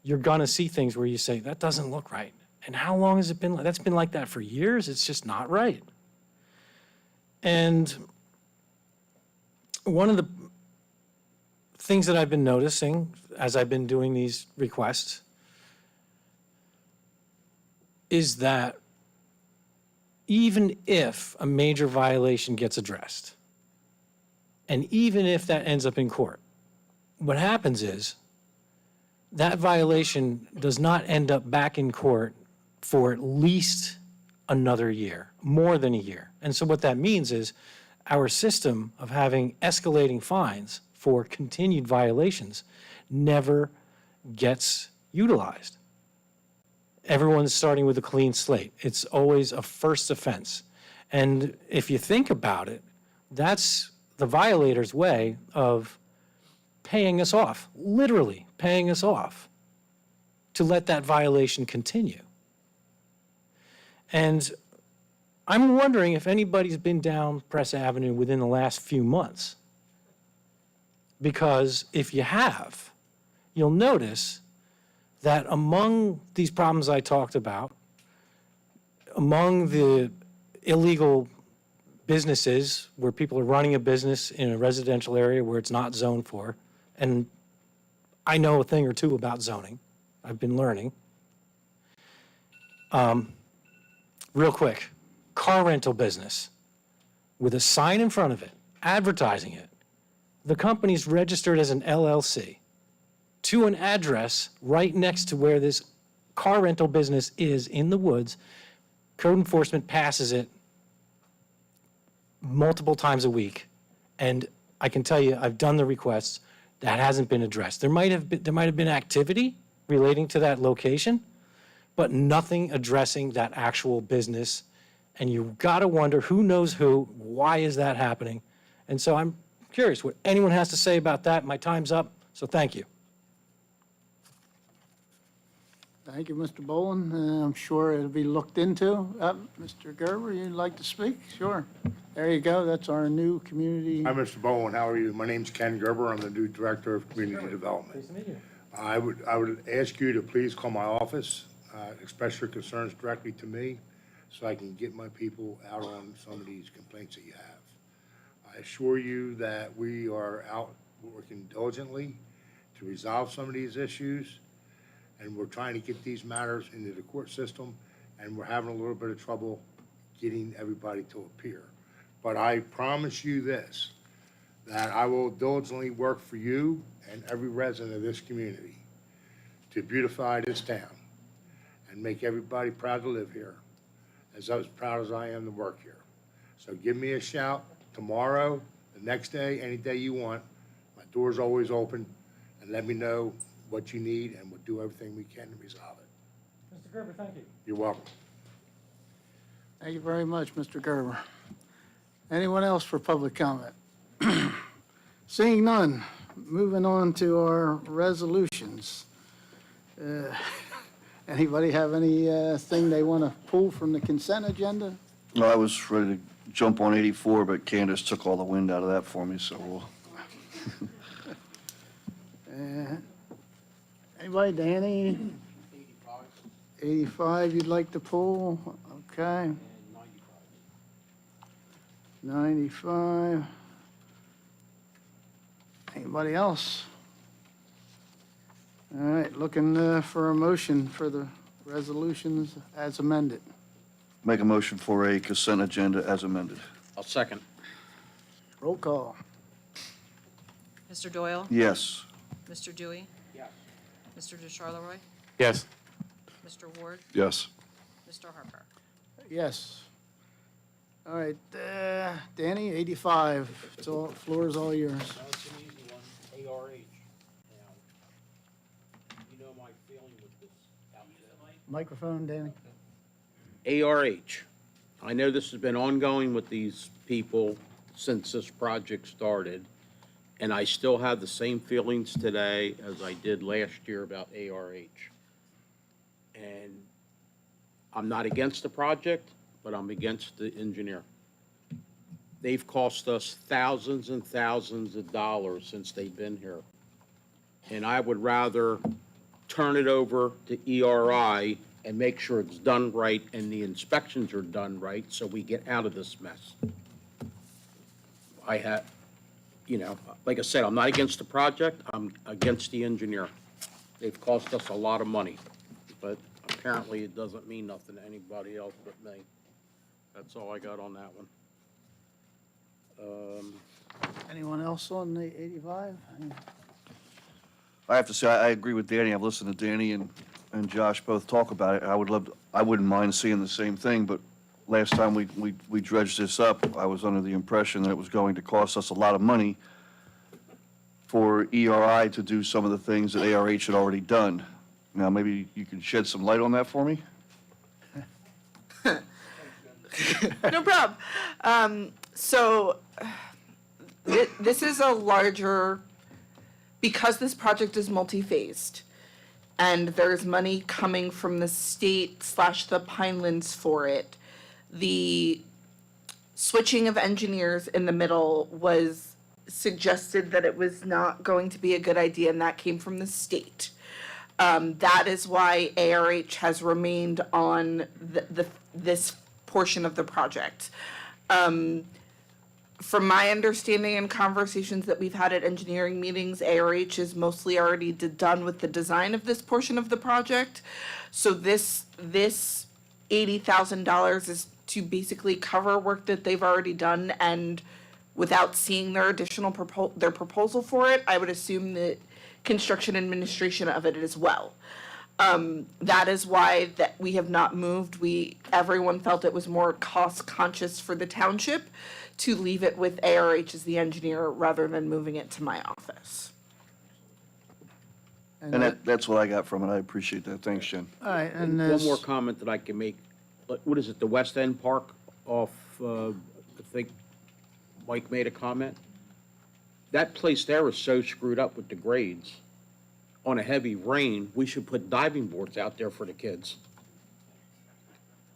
you're going to see things where you say, that doesn't look right. And how long has it been? That's been like that for years. It's just not right. And one of the things that I've been noticing as I've been doing these requests is that even if a major violation gets addressed, and even if that ends up in court, what happens is that violation does not end up back in court for at least another year, more than a year. And so what that means is our system of having escalating fines for continued violations never gets utilized. Everyone's starting with a clean slate. It's always a first offense. And if you think about it, that's the violator's way of paying us off, literally paying us off to let that violation continue. And I'm wondering if anybody's been down Press Avenue within the last few months. Because if you have, you'll notice that among these problems I talked about, among the illegal businesses where people are running a business in a residential area where it's not zoned for, and I know a thing or two about zoning, I've been learning. Real quick, car rental business with a sign in front of it, advertising it. The company's registered as an LLC to an address right next to where this car rental business is in the woods. Code enforcement passes it multiple times a week. And I can tell you, I've done the requests, that hasn't been addressed. There might have been activity relating to that location, but nothing addressing that actual business. And you've got to wonder who knows who, why is that happening? And so I'm curious what anyone has to say about that. My time's up, so thank you. Thank you, Mr. Boland. I'm sure it'll be looked into. Mr. Gerber, you'd like to speak? Sure. There you go. That's our new community. Hi, Mr. Bowen. How are you? My name's Ken Gerber. I'm the new Director of Community Development. Nice to meet you. I would ask you to please call my office, express your concerns directly to me, so I can get my people out on some of these complaints that you have. I assure you that we are out working diligently to resolve some of these issues, and we're trying to get these matters into the court system, and we're having a little bit of trouble getting everybody to appear. But I promise you this, that I will diligently work for you and every resident of this community to beautify this town and make everybody proud to live here, as proud as I am to work here. So give me a shout tomorrow, the next day, any day you want. My door's always open, and let me know what you need, and we'll do everything we can to resolve it. Mr. Gerber, thank you. You're welcome. Thank you very much, Mr. Gerber. Anyone else for public comment? Seeing none, moving on to our resolutions. Anybody have anything they want to pull from the consent agenda? No, I was ready to jump on 84, but Candace took all the wind out of that for me, so we'll. Anybody, Danny? 85 you'd like to pull? Okay. 95. Anybody else? All right, looking for a motion for the resolutions as amended. Make a motion for a consent agenda as amended. I'll second. Roll call. Mr. Doyle? Yes. Mr. Dewey? Yes. Mr. DeCharleroi? Yes. Mr. Ward? Yes. Mr. Harper? Yes. All right, Danny, 85. Floor is all yours. That's an easy one, ARH. Microphone, Danny? ARH. I know this has been ongoing with these people since this project started, and I still have the same feelings today as I did last year about ARH. And I'm not against the project, but I'm against the engineer. They've cost us thousands and thousands of dollars since they've been here. And I would rather turn it over to ERI and make sure it's done right and the inspections are done right so we get out of this mess. Like I said, I'm not against the project, I'm against the engineer. They've cost us a lot of money, but apparently it doesn't mean nothing to anybody else but me. That's all I got on that one. Anyone else on the 85? I have to say, I agree with Danny. I've listened to Danny and Josh both talk about it. I wouldn't mind seeing the same thing, but last time we dredged this up, I was under the impression that it was going to cost us a lot of money for ERI to do some of the things that ARH had already done. Now, maybe you can shed some light on that for me? No problem. This is a larger, because this project is multi-phased, and there's money coming from the state / the Pinelands for it, the switching of engineers in the middle was suggested that it was not going to be a good idea, and that came from the state. That is why ARH has remained on this portion of the project. From my understanding and conversations that we've had at engineering meetings, ARH is mostly already done with the design of this portion of the project. So this $80,000 is to basically cover work that they've already done, and without seeing their additional their proposal for it, I would assume that construction administration of it as well. That is why that we have not moved. Everyone felt it was more cost conscious for the township to leave it with ARH as the engineer rather than moving it to my office. And that's what I got from it. I appreciate that. Thanks, Jen. All right, and One more comment that I can make. What is it, the West End Park off, I think Mike made a comment? That place there is so screwed up with the grades. On a heavy rain, we should put diving boards out there for the kids.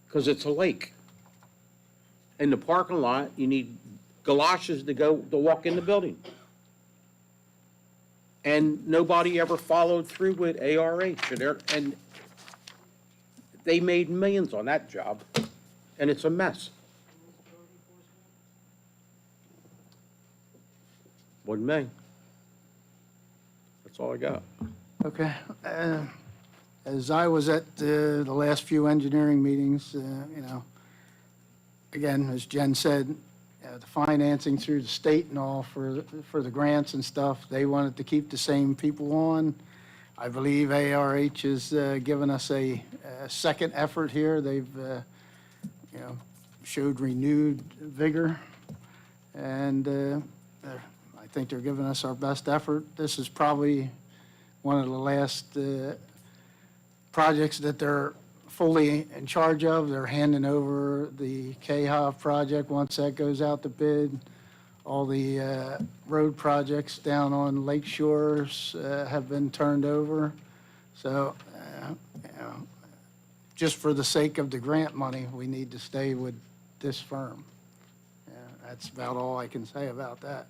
Because it's a lake. In the parking lot, you need galoshes to walk in the building. And nobody ever followed through with ARH, and they made millions on that job, and it's a mess. Wasn't me. That's all I got. Okay. As I was at the last few engineering meetings, again, as Jen said, the financing through the state and all for the grants and stuff, they wanted to keep the same people on. I believe ARH has given us a second effort here. They've, showed renewed vigor, and I think they're giving us our best effort. This is probably one of the last projects that they're fully in charge of. They're handing over the KHOV project once that goes out to bid. All the road projects down on Lake Shores have been turned over. So, just for the sake of the grant money, we need to stay with this firm. That's about all I can say about that.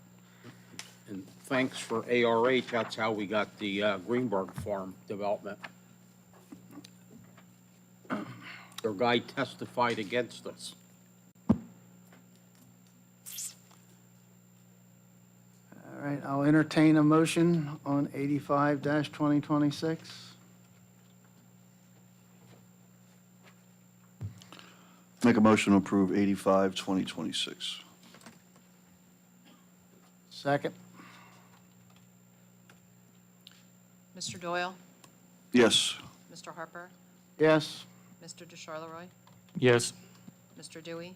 And thanks for ARH, that's how we got the Greenberg Farm development. Their guy testified against us. All right, I'll entertain a motion on 85-2026. Make a motion to approve 85-2026. Second. Mr. Doyle? Yes. Mr. Harper? Yes. Mr. DeCharleroi? Yes. Mr. Dewey?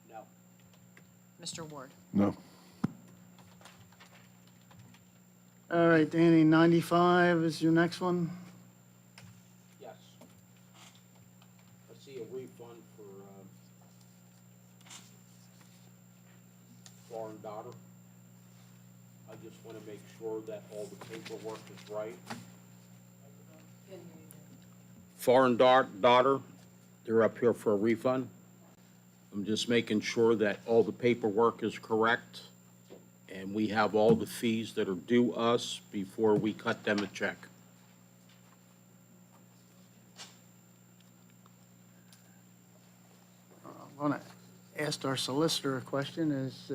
No. Mr. Ward? No. All right, Danny, 95 is your next one? Yes. see a refund for, foreign daughter. I just want to make sure that all the paperwork is right. Foreign daughter, they're up here for a refund. I'm just making sure that all the paperwork is correct and we have all the fees that are due us before we cut them a check. I want to ask our solicitor a question. Is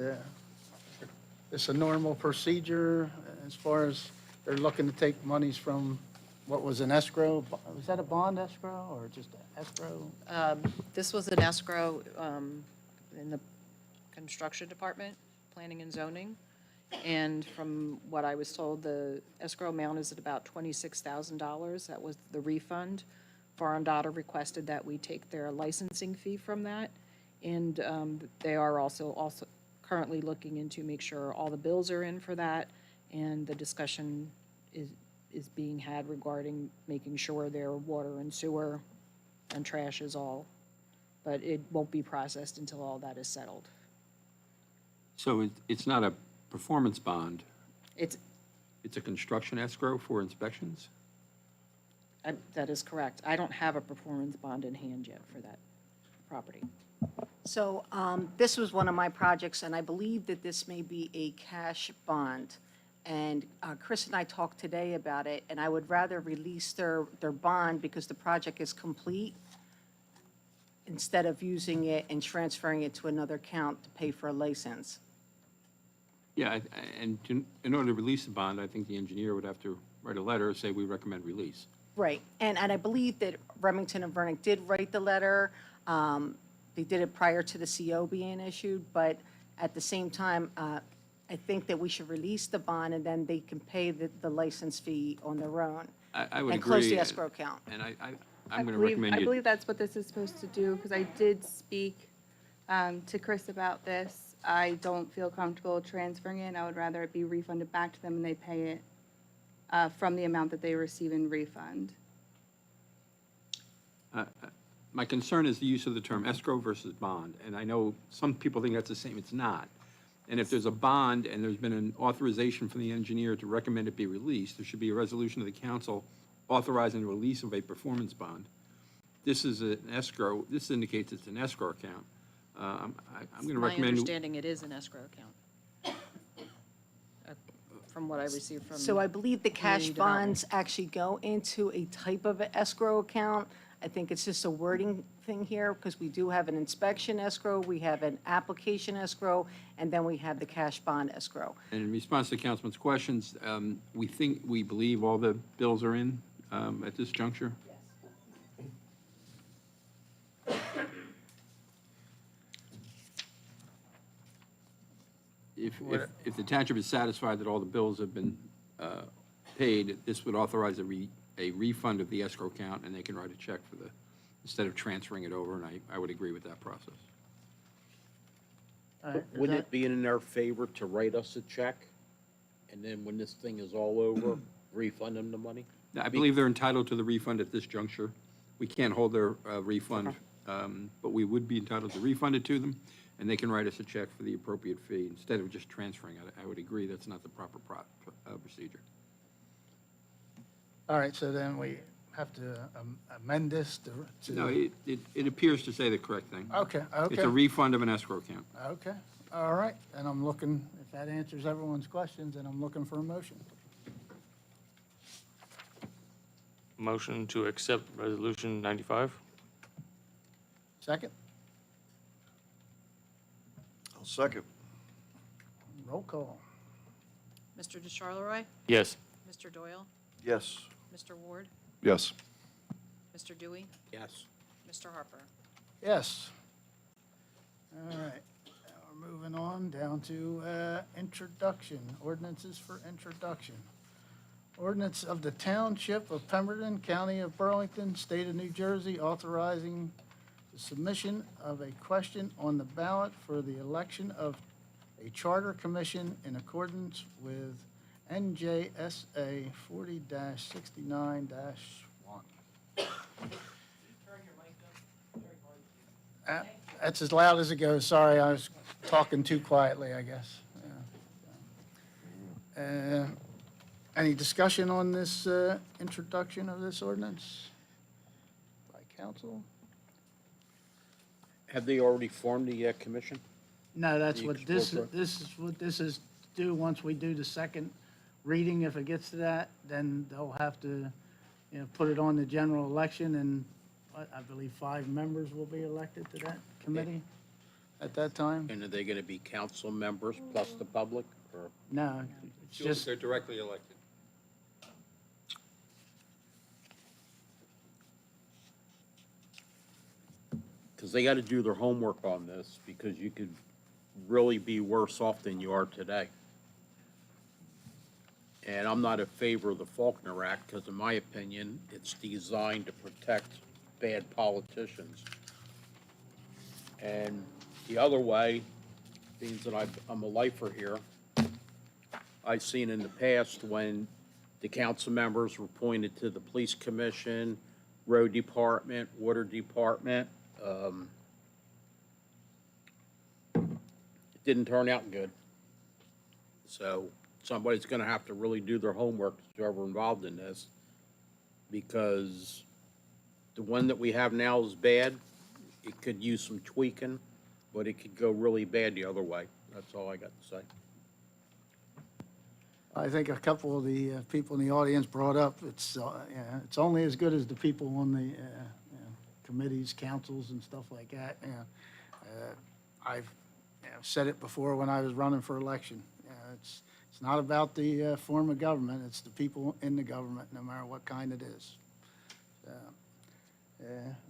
this a normal procedure as far as they're looking to take monies from what was an escrow? Was that a bond escrow or just an escrow? This was an escrow in the construction department, planning and zoning. And from what I was told, the escrow amount is at about $26,000. That was the refund. Foreign Daughter requested that we take their licensing fee from that. And they are also currently looking into make sure all the bills are in for that. And the discussion is being had regarding making sure their water and sewer and trash is all, but it won't be processed until all that is settled. So it's not a performance bond, It's, it's a construction escrow for inspections? that is correct. I don't have a performance bond in hand yet for that property. So this was one of my projects, and I believe that this may be a cash bond. And Chris and I talked today about it, and I would rather release their bond because the project is complete instead of using it and transferring it to another account to pay for a license. Yeah, in order to release the bond, I think the engineer would have to write a letter, say we recommend release. Right, and I believe that Remington and Vernick did write the letter. They did it prior to the CO being issued, but at the same time, I think that we should release the bond and then they can pay the license fee on their own. I would agree. And close the escrow account. And I'm going to recommend I you. believe that's what this is supposed to do, because I did speak to Chris about this. I don't feel comfortable transferring it. I would rather it be refunded back to them and they pay it from the amount that they receive in refund. My concern is the use of the term escrow versus bond, and I know some people think that's the same. It's not. And if there's a bond and there's been an authorization from the engineer to recommend it be released, there should be a resolution of the council authorizing the release of a performance bond. This is an escrow. This indicates it's an escrow account. I'm going to My recommend. understanding, it is an escrow account. From what I received from. So I believe the cash Community Development. bonds actually go into a type of an escrow account. I think it's just a wording thing here, because we do have an inspection escrow, we have an application escrow, and then we have the cash bond escrow. And in response to Councilman's questions, we believe all the bills are in at this juncture? If the township is satisfied that all the bills have been paid, this would authorize a refund of the escrow account, and they can write a check for instead of transferring it over, and I would agree with that process. Wouldn't it be in their favor to write us a check? And then when this thing is all over, refund them the money? I believe they're entitled to the refund at this juncture. We can't hold their refund, but we would be entitled to refund it to them, and they can write us a check for the appropriate fee instead of just transferring it. I would agree that's not the proper procedure. All right, so then we have to amend this to. No, it appears to say the correct thing. Okay. It's a refund of an escrow account. Okay, all right, and I'm looking, if that answers everyone's questions, then I'm looking for a motion. Motion to accept Resolution 95? Second, I'll second. roll call. Mr. DeCharleroi? Yes. Mr. Doyle? Yes. Mr. Ward? Yes. Mr. Dewey? Yes. Mr. Harper? Yes. All right, now we're moving on down to introduction, ordinances for introduction. Ordinance of the Township of Pemberton, County of Burlington, State of New Jersey, authorizing the submission of a question on the ballot for the election of a charter commission in accordance with NJSA 40-69-1. That's as loud as it goes. Sorry, I was talking too quietly, I guess. Yeah. Any discussion on this introduction of this ordinance by council? Have they already formed the commission? No, that's The what this explore- is what this is due. Once we do the second reading, if it gets to that, then they'll have to, put it on the general election, and I believe 5 members will be elected to that committee at that time. And are they going to be council members plus the public, or? No, it's just, They're directly elected. Because they got to do their homework on this, because you could really be worse off than you are today. And I'm not in favor of the Faulkner Act, because in my opinion, it's designed to protect bad politicians. And the other way, being that I'm a lifer here, I've seen in the past when the council members were appointed to the police commission, road department, water department, it didn't turn out good. So somebody's gonna have to really do their homework, whoever involved in this, because the one that we have now is bad. It could use some tweaking, but it could go really bad the other way. That's all I got to say. I think a couple of the people in the audience brought up, it's only as good as the people on the committees, councils, and stuff like that. I've said it before when I was running for election. It's not about the form of government, it's the people in the government, no matter what kind it is.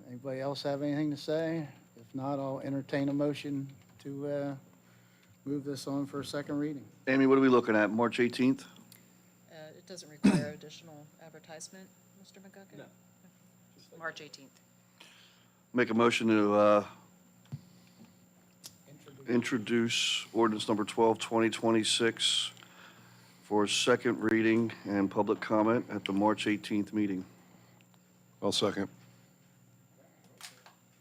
Anybody else have anything to say? If not, I'll entertain a motion to move this on for a second reading. Amy, what are we looking at, March 18th? It doesn't require additional advertisement, Mr. McGuckin? No. March 18th. Make a motion to introduce ordinance number 12, 2026 for second reading and public comment at the March 18th meeting. I'll second.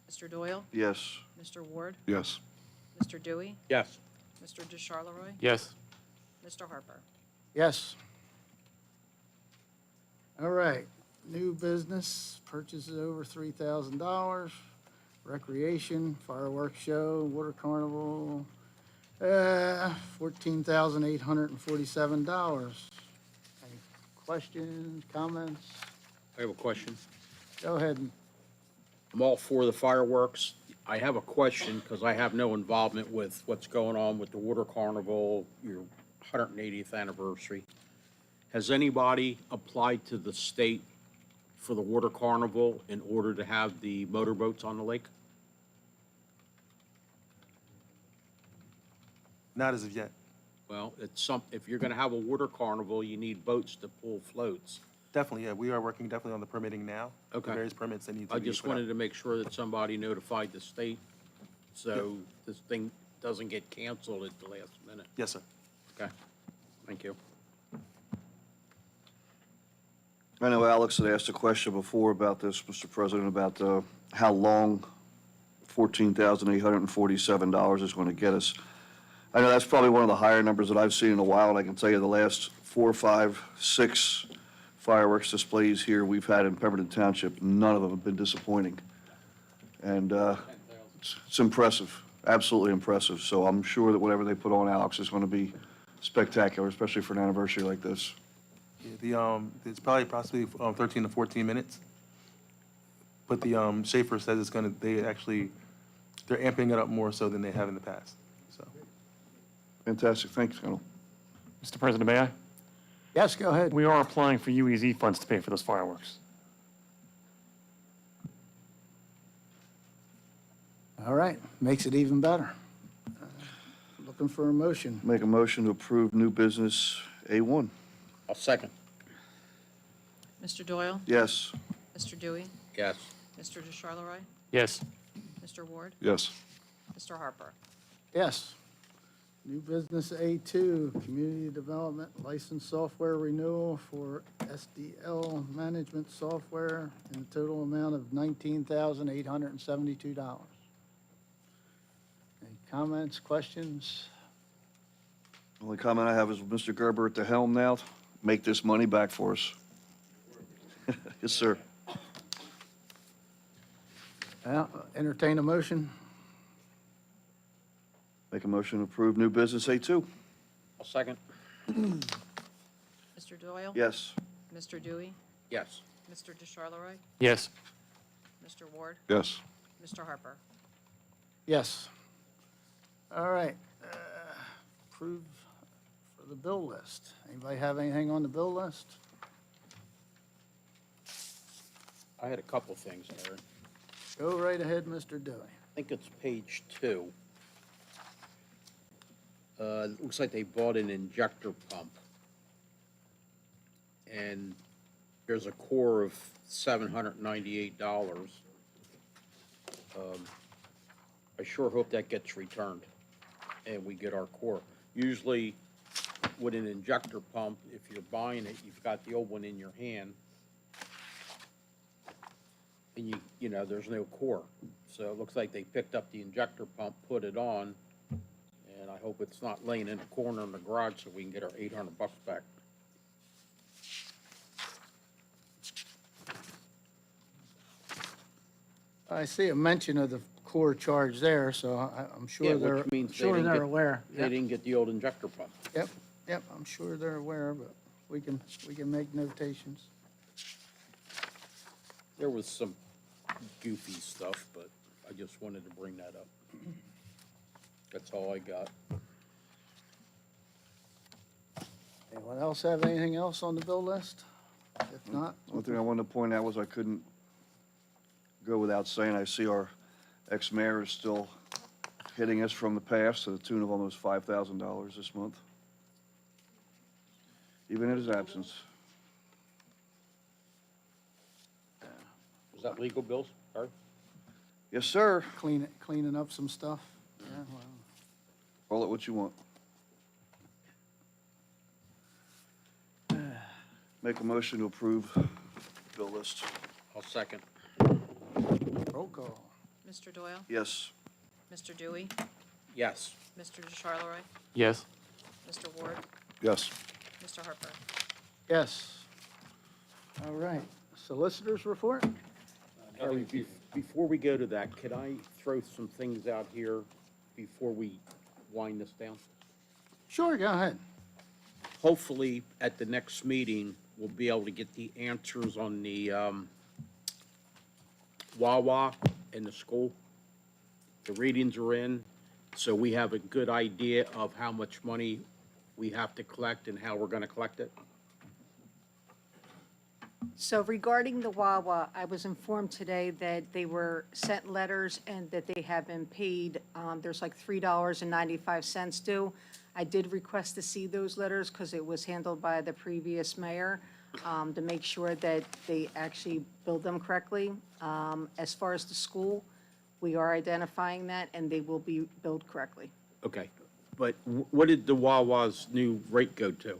Mr. Doyle? Yes. Mr. Ward? Yes. Mr. Dewey? Yes. Mr. DeCharleroy? Yes. Mr. Harper? Yes. All right, new business, purchases over $3,000, recreation, fireworks show, water carnival, $14,847. Any questions, comments? I have a question. Go ahead. I'm all for the fireworks. I have a question, because I have no involvement with what's going on with the water carnival, your 180th anniversary. Has anybody applied to the state for the water carnival in order to have the motorboats on the lake? Not as of yet. Well, if you're gonna have a water carnival, you need boats to pull floats. Definitely, yeah, we are working definitely on the permitting now. The Okay. various permits that need to I be just put out. wanted to make sure that somebody notified the state, so this thing doesn't get canceled at the last minute. Yes, sir. Okay, thank you. I know Alex had asked a question before about this, Mr. President, about how long $14,847 is going to get us. I know that's probably one of the higher numbers that I've seen in a while, and I can tell you the last 4, 5, 6 fireworks displays here we've had in Pemberton Township, none of them have been disappointing. And it's impressive, absolutely impressive. So I'm sure that whatever they put on, Alex, is going to be spectacular, especially for an anniversary like this. Yeah, it's probably possibly 13 to 14 minutes. But the Schaefer says it's gonna, they're amping it up more so than they have in the past, so. Fantastic, thanks, Colonel. Mr. President, may I? Yes, go ahead. We are applying for UEZ funds to pay for those fireworks. All right, makes it even better. Looking for a motion. Make a motion to approve new business A1. I'll second. Mr. Doyle? Yes. Mr. Dewey? Yes. Mr. DeCharleroy? Yes. Mr. Ward? Yes. Mr. Harper? Yes. New business A2, community development license software renewal for SDL management software in a total amount of $19,872. Comments, questions? Only comment I have is Mr. Gerber at the helm now. Make this money back for us. Yes, sir. Entertain a motion? Make a motion to approve new business A2. I'll second. Mr. Doyle? Yes. Mr. Dewey? Yes. Mr. DeCharleroi? Yes. Mr. Ward? Yes. Mr. Harper? Yes. All right. Approve for the bill list. Anybody have anything on the bill list? I had a couple things, Aaron. Go right ahead, Mr. Dewey. I think it's page 2. It looks like they bought an injector pump. And there's a core of $798. I sure hope that gets returned and we get our core. Usually with an injector pump, if you're buying it, you've got the old one in your hand. And you know, there's no core. So it looks like they picked up the injector pump, put it on, and I hope it's not laying in a corner in the garage so we can get our $800 back. I see a mention of the core charge there, so I'm Yeah, sure they're, which means sure they're aware. They Yep, didn't get the old injector pump. yep, I'm sure they're aware, but we can make notations. There was some goofy stuff, but I just wanted to bring that up. That's all I got. Anyone else have anything else on the bill list? If not, One thing I wanted to point out was I couldn't go without saying, I see our ex-mayor is still hitting us from the past to the tune of almost $5,000 this month, even in his absence. Was that legal bills, Barry? Yes, sir. cleaning up some stuff. Yeah, well. Call it what you want. Make a motion to approve bill list. I'll second. Roll call. Mr. Doyle? Yes. Mr. Dewey? Yes. Mr. DeCharleroi? Yes. Mr. Ward? Yes. Mr. Harper? Yes. All right. Solicitors report? Harry, before we go to that, can I throw some things out here before we wind this down? Sure, go ahead. Hopefully, at the next meeting, we'll be able to get the answers on the Wawa in the school. The readings are in, so we have a good idea of how much money we have to collect and how we're gonna collect it. So regarding the Wawa, I was informed today that they were sent letters and that they have been paid. There's like $3.95 due. I did request to see those letters because it was handled by the previous mayor to make sure that they actually billed them correctly. As far as the school, we are identifying that and they will be billed correctly. Okay, but what did the Wawa's new rate go to?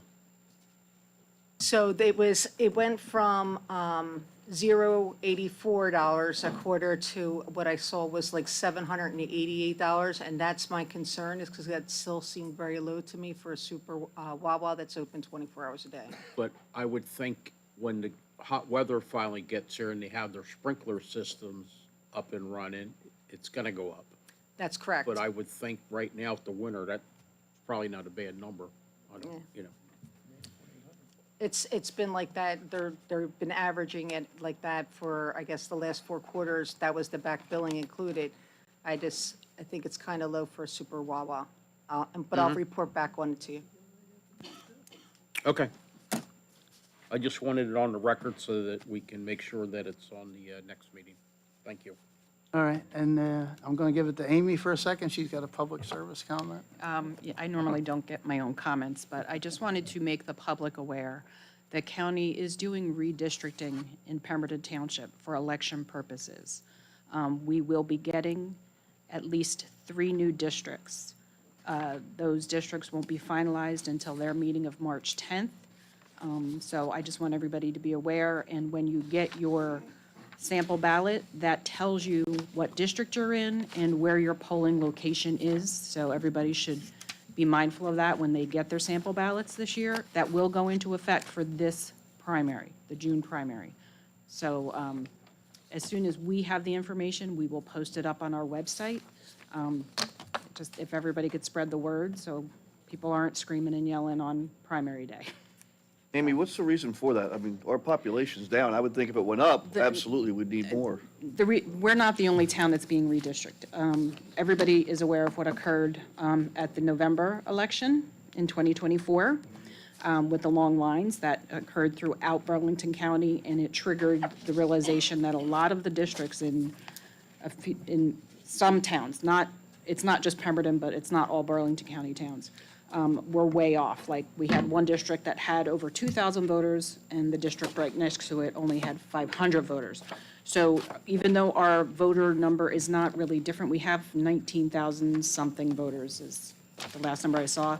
So it went from $0.84 a quarter to what I saw was like $788, and that's my concern, is because that still seemed very low to me for a super Wawa that's open 24 hours a day. But I would think when the hot weather finally gets here and they have their sprinkler systems up and running, it's gonna go up. That's correct. But I would think right now with the winter, that's probably not a bad number. I don't, you know. It's been like that, they've been averaging it like that for, I guess, the last 4 quarters. That was the back billing included. I think it's kind of low for a super Wawa. But I'll report back on it to you. Okay. I just wanted it on the record so that we can make sure that it's on the next meeting. Thank you. All right, and I'm going to give it to Amy for a second. She's got a public service comment. Yeah, I normally don't get my own comments, but I just wanted to make the public aware that county is doing redistricting in Pemberton Township for election purposes. We will be getting at least 3 new districts. Those districts won't be finalized until their meeting of March 10th. So I just want everybody to be aware, and when you get your sample ballot that tells you what district you're in and where your polling location is. So everybody should be mindful of that when they get their sample ballots this year. That will go into effect for this primary, the June primary. So as soon as we have the information, we will post it up on our website. Just if everybody could spread the word so people aren't screaming and yelling on primary day. Amy, what's the reason for that? I mean, our population's down. I would think if it went up, absolutely, we'd need more. We're not the only town that's being redistricted. Everybody is aware of what occurred at the November election in 2024 with the long lines that occurred throughout Burlington County, and it triggered the realization that a lot of the districts in some towns, it's not just Pemberton, but it's not all Burlington County towns, were way off. Like, we had one district that had over 2,000 voters, and the district right next to it only had 500 voters. So even though our voter number is not really different, we have 19,000-something voters is the last number I saw.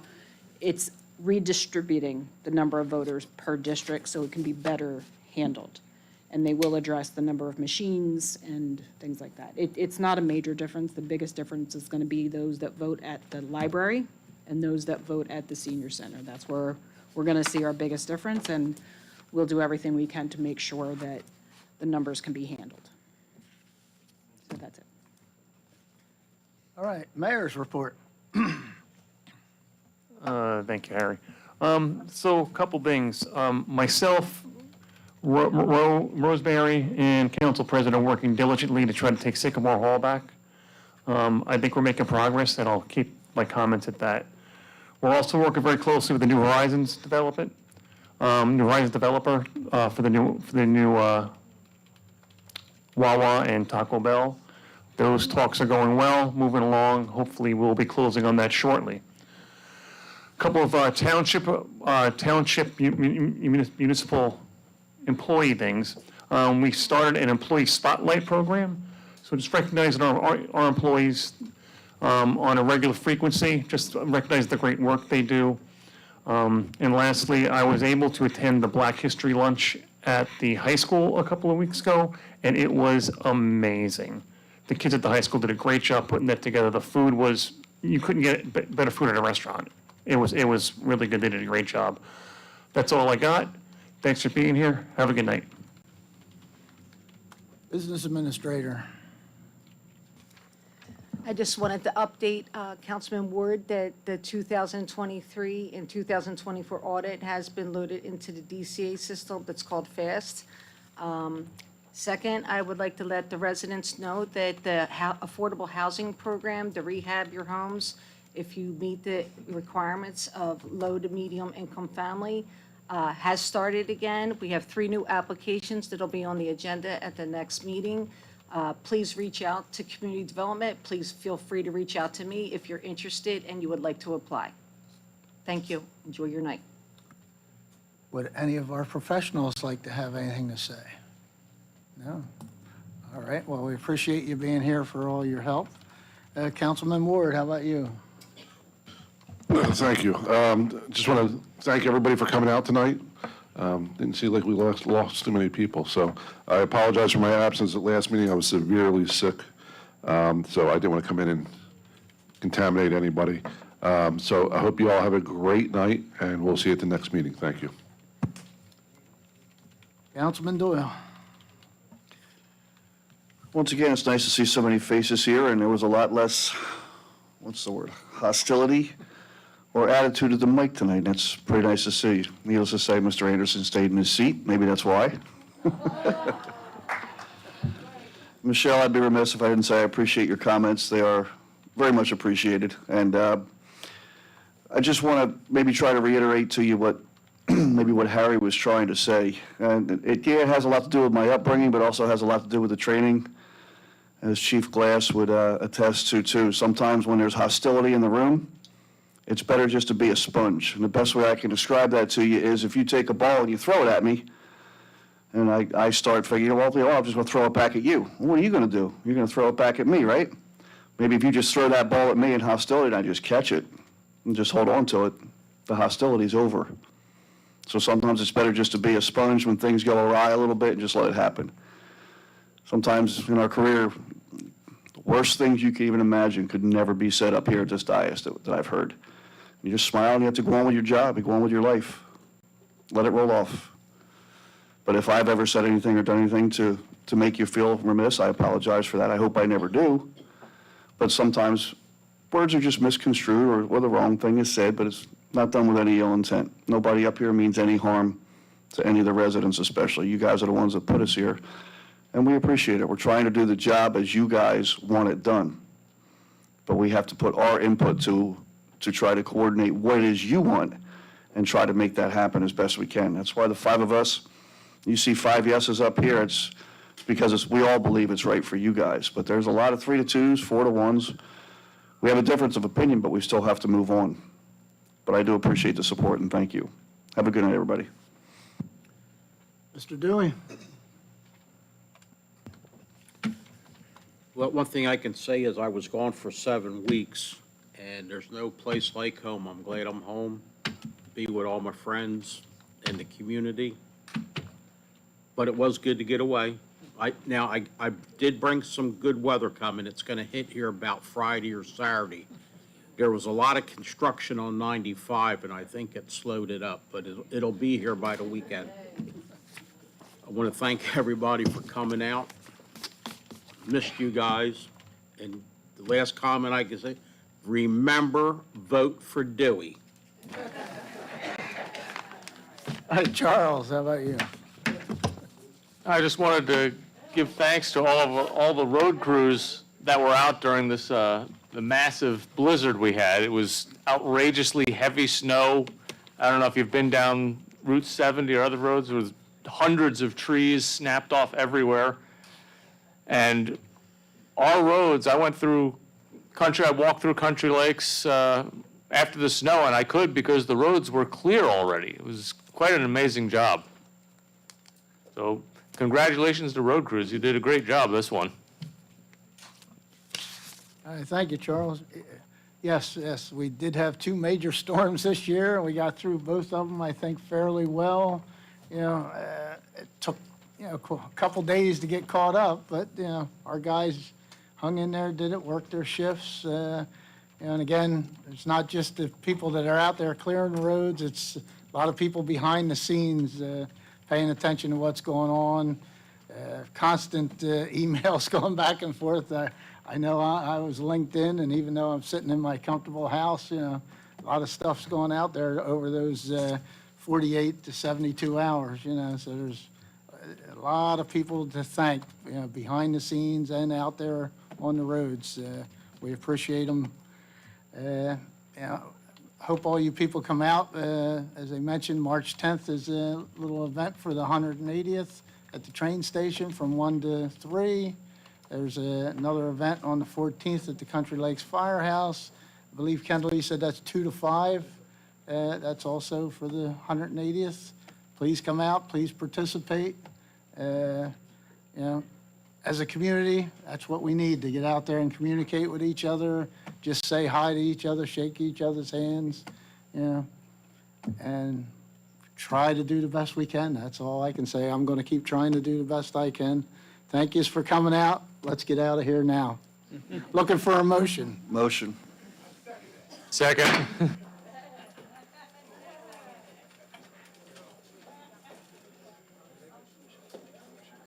It's redistributing the number of voters per district so it can be better handled. And they will address the number of machines and things like that. It's not a major difference. The biggest difference is going to be those that vote at the library and those that vote at the senior center. That's where we're going to see our biggest difference, and we'll do everything we can to make sure that the numbers can be handled. So that's it. All right, mayor's report. Thank you, Harry. So a couple things. Myself, Roseberry, and Council President are working diligently to try to take Sycamore Hall back. I think we're making progress, and I'll keep my comments at that. We're also working very closely with the New Horizons development, New Horizons developer for the new Wawa and Taco Bell. Those talks are going well, moving along. Hopefully, we'll be closing on that shortly. A couple of township municipal employee things. We started an employee spotlight program, so just recognizing our employees on a regular frequency, just recognize the great work they do. And lastly, I was able to attend the Black History Lunch at the high school a couple of weeks ago, and it was amazing. The kids at the high school did a great job putting that together. The food was, you couldn't get better food at a restaurant. It was really good. They did a great job. That's all I got. Thanks for being here. Have a good night. Business Administrator. I just wanted to update Councilman Ward that the 2023 and 2024 audit has been loaded into the DCA system that's called FAST. Second, I would like to let the residents know that the affordable housing program, the Rehab Your Homes, if you meet the requirements of low to medium income family, has started again. We have 3 new applications that'll be on the agenda at the next meeting. Please reach out to Community Development. Please feel free to reach out to me if you're interested and you would like to apply. Thank you. Enjoy your night. Would any of our professionals like to have anything to say? No? All right, well, we appreciate you being here for all your help. Councilman Ward, how about you? Thank you. Just want to thank everybody for coming out tonight. Didn't seem like we lost too many people, so I apologize for my absence at last meeting. I was severely sick, so I didn't want to come in and contaminate anybody. So I hope you all have a great night, and we'll see you at the next meeting. Thank you. Councilman Doyle. Once again, it's nice to see so many faces here, and there was a lot less, what's the word, hostility or attitude at the mic tonight. That's pretty nice to see. Needless to say, Mr. Anderson stayed in his seat. Maybe that's why. Michelle, I'd be remiss if I didn't say I appreciate your comments. They are very much appreciated. And I just want to maybe try to reiterate to you what maybe what Harry was trying to say. And it has a lot to do with my upbringing, but also has a lot to do with the training, as Chief Glass would attest to, too. Sometimes when there's hostility in the room, it's better just to be a sponge. And the best way I can describe that to you is if you take a ball and you throw it at me, and I start figuring, well, I'm just going to throw it back at you. Well, what are you going to do? You're going to throw it back at me, right? Maybe if you just throw that ball at me in hostility and I just catch it and just hold on to it, the hostility's over. So sometimes it's better just to be a sponge when things go awry a little bit and just let it happen. Sometimes in our career, the worst things you could even imagine could never be said up here at this dais that I've heard. You just smile and you have to go on with your job, you go on with your life. Let it roll off. But if I've ever said anything or done anything to make you feel remiss, I apologize for that. I hope I never do. But sometimes words are just misconstrued or the wrong thing is said, but it's not done with any ill intent. Nobody up here means any harm to any of the residents especially. You guys are the ones that put us here, and we appreciate it. We're trying to do the job as you guys want it done. But we have to put our input to try to coordinate what it is you want and try to make that happen as best we can. That's why the 5 of us, you see 5 yeses up here, it's because we all believe it's right for you guys. But there's a lot of 3 to 2s, 4 to 1s. We have a difference of opinion, but we still have to move on. But I do appreciate the support, and thank you. Have a good night, everybody. Mr. Dewey? Well, one thing I can say is I was gone for 7 weeks, and there's no place like home. I'm glad I'm home, be with all my friends and the community. But it was good to get away. I did bring some good weather coming. It's going to hit here about Friday or Saturday. There was a lot of construction on 95, and I think it slowed it up, but it'll be here by the weekend. I want to thank everybody for coming out. Missed you guys. And the last comment I can say, remember, vote for Dewey. Charles, how about you? I just wanted to give thanks to all the road crews that were out during this the massive blizzard we had. It was outrageously heavy snow. I don't know if you've been down Route 70 or other roads. There was hundreds of trees snapped off everywhere. And our roads, I walked through Country Lakes after the snow, and I could because the roads were clear already. It was quite an amazing job. So congratulations to road crews. You did a great job this one. All right, thank you, Charles. Yes, we did have 2 major storms this year, and we got through both of them, I think, fairly well. It took, a couple days to get caught up, but, our guys hung in there, did it, worked their shifts. And again, it's not just the people that are out there clearing the roads, it's a lot of people behind the scenes paying attention to what's going on. Constant emails going back and forth. I know I was linked in, and even though I'm sitting in my comfortable house, a lot of stuff's going out there over those 48 to 72 hours, so there's a lot of people to thank, behind the scenes and out there on the roads. We appreciate them. Hope all you people come out. As I mentioned, March 10th is a little event for the 180th at the train station from 1 to 3. There's another event on the 14th at the Country Lakes Firehouse. I believe, Kendall, you said that's 2 to 5. That's also for the 180th. Please come out, please participate. As a community, that's what we need, to get out there and communicate with each other, just say hi to each other, shake each other's hands, and try to do the best we can. That's all I can say. I'm going to keep trying to do the best I can. Thank you for coming out. Let's get out of here now. Looking for a motion. Motion. Second.